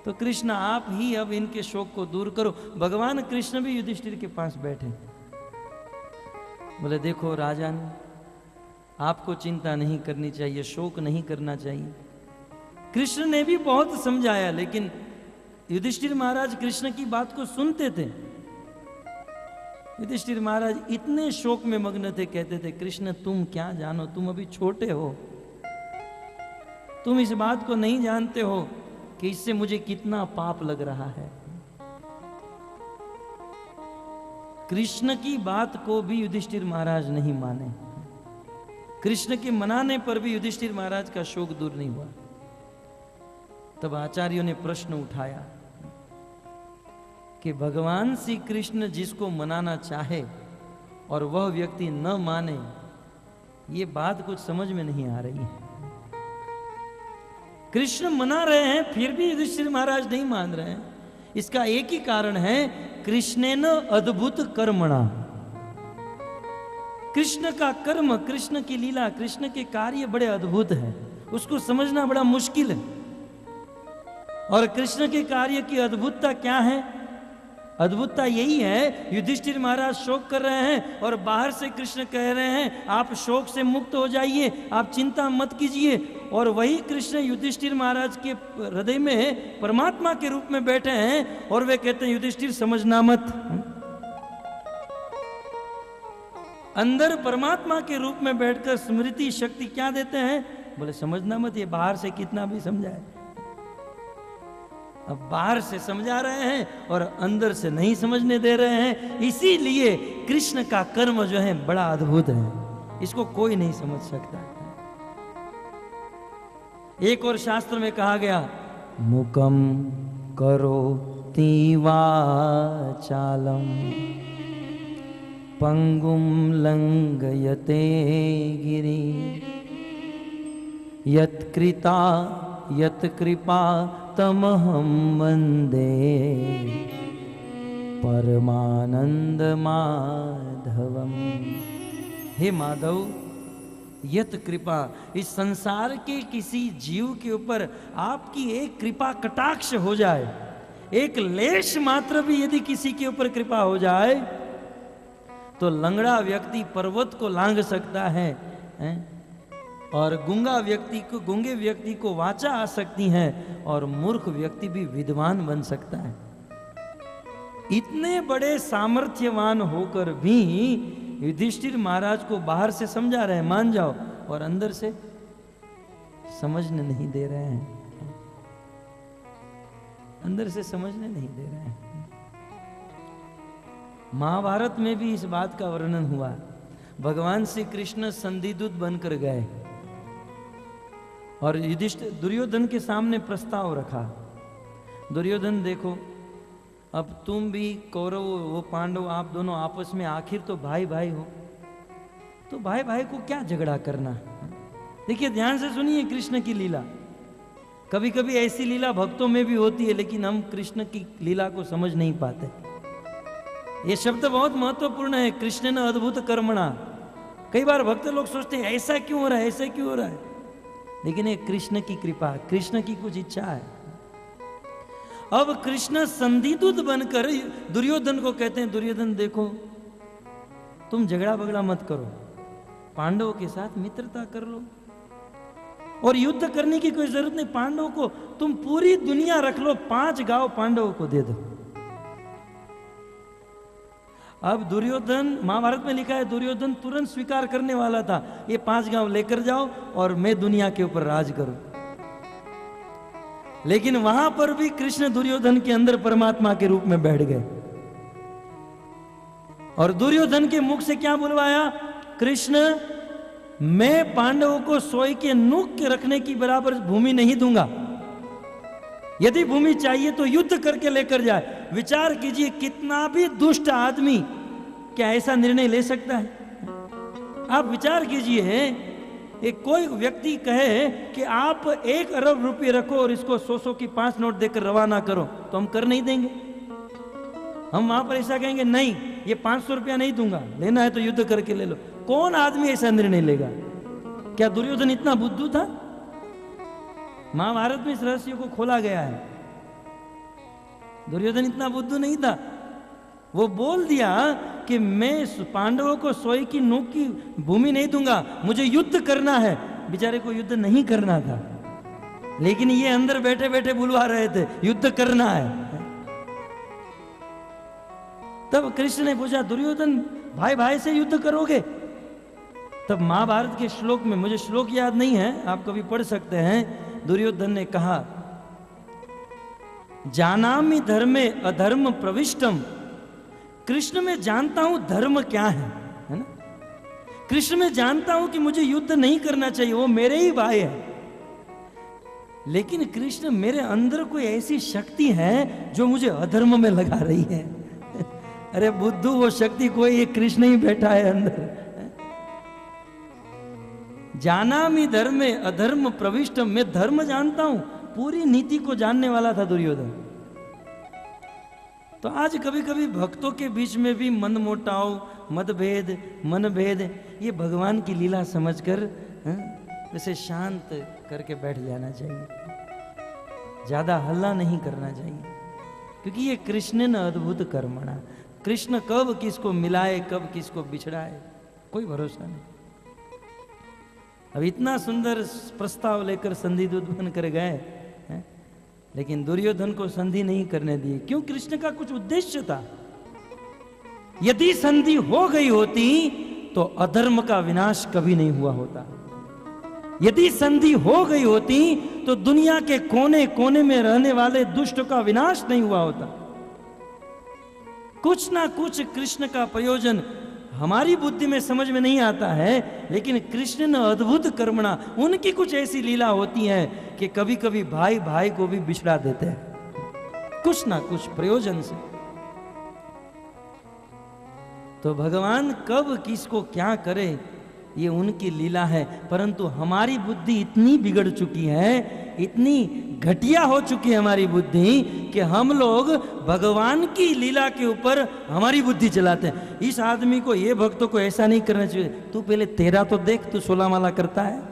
तो कृष्ण आप ही अब इनके शोक को दूर करो। भगवान कृष्ण भी युधिष्ठिर के पास बैठे, बोले देखो राजन, आपको चिंता नहीं करनी चाहिए, शोक नहीं करना चाहिए। कृष्ण ने भी बहुत समझाया, लेकिन युधिष्ठिर महाराज कृष्ण की बात को सुनते थे, युधिष्ठिर महाराज इतने शोक में मग्न थे, कहते थे कृष्ण तुम क्या जानो, तुम अभी छोटे हो, तुम इस बात को नहीं जानते हो कि इससे मुझे कितना पाप लग रहा है। कृष्ण की बात को भी युधिष्ठिर महाराज नहीं माने, कृष्ण के मनाने पर भी युधिष्ठिर महाराज का शोक दूर नहीं हुआ। तब आचार्यों ने प्रश्न उठाया कि भगवान श्री कृष्ण जिसको मनाना चाहे और वह व्यक्ति न माने, ये बात कुछ समझ में नहीं आ रही है। कृष्ण मना रहे हैं फिर भी युधिष्ठिर महाराज नहीं मान रहे हैं। इसका एक ही कारण है, कृष्णेन अद्भुत कर्मणा। कृष्ण का कर्म, कृष्ण की लीला, कृष्ण के कार्य बड़े अद्भुत हैं, उसको समझना बड़ा मुश्किल है। और कृष्ण के कार्य की अद्भुतता क्या है? अद्भुतता यही है, युधिष्ठिर महाराज शोक कर रहे हैं और बाहर से कृष्ण कह रहे हैं आप शोक से मुक्त हो जाइए, आप चिंता मत कीजिए, और वही कृष्ण युधिष्ठिर महाराज के हृदय में परमात्मा के रूप में बैठे हैं और वे कहते हैं युधिष्ठिर समझना मत। अंदर परमात्मा के रूप में बैठकर स्मृति शक्ति क्या देते हैं? बोले समझना मत, ये बाहर से कितना भी समझाए। अब बाहर से समझा रहे हैं और अंदर से नहीं समझने दे रहे हैं। इसीलिए कृष्ण का कर्म जो है बड़ा अद्भुत है, इसको कोई नहीं समझ सकता। एक और शास्त्र में कहा गया, मुकम करोति वाचालम पंगुम लंघयते गिरि यत्कृता यत्कृपा तमहं वन्दे परमानंद माधवम। हे माधव, यत कृपा, इस संसार के किसी जीव के ऊपर आपकी एक कृपा कटाक्ष हो जाए, एक लेश मात्र भी यदि किसी के ऊपर कृपा हो जाए, तो लंगड़ा व्यक्ति पर्वत को लांघ सकता है, और गूंगे व्यक्ति को वाचा आ सकती है, और मूर्ख व्यक्ति भी विद्वान बन सकता है। इतने बड़े सामर्थ्यवान होकर भी युधिष्ठिर महाराज को बाहर से समझा रहे हैं मान जाओ, और अंदर से समझने नहीं दे रहे हैं, अंदर से समझने नहीं दे रहे हैं। महाभारत में भी इस बात का वर्णन हुआ। भगवान श्री कृष्ण संधिदूत बनकर गए और युधिष्ठिर दुर्योधन के सामने प्रस्ताव रखा। दुर्योधन देखो, अब तुम भी कौरव, वो पांडव, आप दोनों आपस में आखिर तो भाई भाई हो, तो भाई भाई को क्या झगड़ा करना। देखिए ध्यान से सुनिए कृष्ण की लीला। कभी कभी ऐसी लीला भक्तों में भी होती है, लेकिन हम कृष्ण की लीला को समझ नहीं पाते। ये शब्द बहुत महत्वपूर्ण है, कृष्ण ने अद्भुत कर्मणा। कई बार भक्त लोग सोचते हैं ऐसा क्यों हो रहा है, ऐसा क्यों हो रहा है, लेकिन ये कृष्ण की कृपा, कृष्ण की कुछ इच्छा है। अब कृष्ण संधिदूत बनकर दुर्योधन को कहते हैं, दुर्योधन देखो तुम झगड़ा बगड़ा मत करो, पांडवों के साथ मित्रता कर लो, और युद्ध करने की कोई जरूरत नहीं। पांडवों को तुम पूरी दुनिया रख लो, 5 गांव पांडवों को दे दो। अब दुर्योधन, महाभारत में लिखा है दुर्योधन तुरंत स्वीकार करने वाला था, ये 5 गांव लेकर जाओ और मैं दुनिया के ऊपर राज करूं। लेकिन वहां पर भी कृष्ण दुर्योधन के अंदर परमात्मा के रूप में बैठ गए, और दुर्योधन के मुख से क्या बुलवाया? कृष्ण, मैं पांडवों को सोई के नुक के रखने की बराबर भूमि नहीं दूंगा, यदि भूमि चाहिए तो युद्ध करके लेकर जाए। विचार कीजिए, कितना भी दुष्ट आदमी क्या ऐसा निर्णय ले सकता है? आप विचार कीजिए, एक कोई व्यक्ति कहे कि आप 1 अरब रुपये रखो और इसको 100 की 5 नोट देकर रवाना करो, तो हम कर नहीं देंगे। हम वहां पर ऐसा कहेंगे नहीं, ये 500 रुपया नहीं दूंगा, लेना है तो युद्ध करके ले लो। कौन आदमी ऐसा निर्णय लेगा? क्या दुर्योधन इतना बुद्धू था? महाभारत में इस रहस्य को खोला गया है। दुर्योधन इतना बुद्धू नहीं था, वो बोल दिया कि मैं पांडवों को सोई की नोक की भूमि नहीं दूंगा, मुझे युद्ध करना है। बेचारे को युद्ध नहीं करना था, लेकिन ये अंदर बैठे बैठे बुलवा रहे थे युद्ध करना है। तब कृष्ण ने पूछा, दुर्योधन भाई भाई से युद्ध करोगे? तब महाभारत के श्लोक में, मुझे श्लोक याद नहीं है, आप कभी पढ़ सकते हैं, दुर्योधन ने कहा, जानामि धर्मे अधर्म प्रविष्टम। कृष्ण में जानता हूं धर्म क्या है ना? कृष्ण में जानता हूं कि मुझे युद्ध नहीं करना चाहिए, वो मेरे ही भाई है। लेकिन कृष्ण मेरे अंदर कोई ऐसी शक्ति है जो मुझे अधर्म में लगा रही है। अरे बुद्धू, वो शक्ति कोई, ये कृष्ण ही बैठा है अंदर। जानामि धर्मे अधर्म प्रविष्टम, मैं धर्म जानता हूं, पूरी नीति को जानने वाला था दुर्योधन। तो आज कभी कभी भक्तों के बीच में भी मनमुटाव, मतभेद, मनभेद, ये भगवान की लीला समझकर इसे शांत करके बैठ जाना चाहिए, ज्यादा हल्ला नहीं करना चाहिए, क्योंकि ये कृष्ण न अद्भुत कर्मणा। कृष्ण कब किसको मिलाए, कब किसको बिछड़ाए, कोई भरोसा नहीं। अब इतना सुंदर प्रस्ताव लेकर संधि दूत बनकर गए हैं, लेकिन दुर्योधन को संधि नहीं करने दी। क्यों? कृष्ण का कुछ उद्देश्य था। यदि संधि हो गई होती तो अधर्म का विनाश कभी नहीं हुआ होता। यदि संधि हो गई होती तो दुनिया के कोने कोने में रहने वाले दुष्ट का विनाश नहीं हुआ होता। कुछ ना कुछ कृष्ण का प्रयोजन हमारी बुद्धि में समझ में नहीं आता है, लेकिन कृष्ण ने अद्भुत कर्मणा, उनकी कुछ ऐसी लीला होती है कि कभी कभी भाई भाई को भी बिछड़ा देते हैं, कुछ ना कुछ प्रयोजन से। तो भगवान कब किसको क्या करे, ये उनकी लीला है। परंतु हमारी बुद्धि इतनी बिगड़ चुकी है, इतनी घटिया हो चुकी है हमारी बुद्धि, कि हम लोग भगवान की लीला के ऊपर हमारी बुद्धि चलाते हैं। इस आदमी को, ये भक्तों को ऐसा नहीं करना चाहिए, तू पहले तेरा तो देख, तू 16 माला करता है।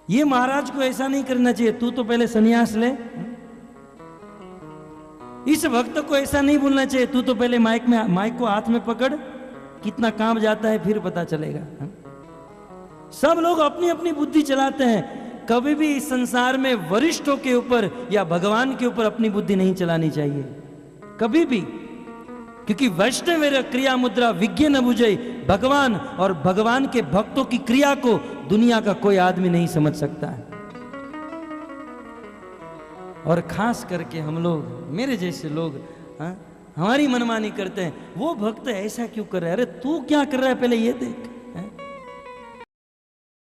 ये महाराज को ऐसा नहीं करना चाहिए, तू तो पहले सन्यास ले। इस भक्त को ऐसा नहीं बोलना चाहिए, तू तो पहले माइक को हाथ में पकड़, कितना काम जाता है फिर पता चलेगा। सब लोग अपनी अपनी बुद्धि चलाते हैं। कभी भी इस संसार में वरिष्ठों के ऊपर या भगवान के ऊपर अपनी बुद्धि नहीं चलानी चाहिए, कभी भी, क्योंकि वैष्णव क्रिया मुद्रा विज्ञ न बुझे। भगवान और भगवान के भक्तों की क्रिया को दुनिया का कोई आदमी नहीं समझ सकता है। और खास करके हम लोग, मेरे जैसे लोग, हमारी मनमानी करते हैं। वो भक्त ऐसा क्यों कर रहा है? अरे तू क्या कर रहा है पहले ये देख।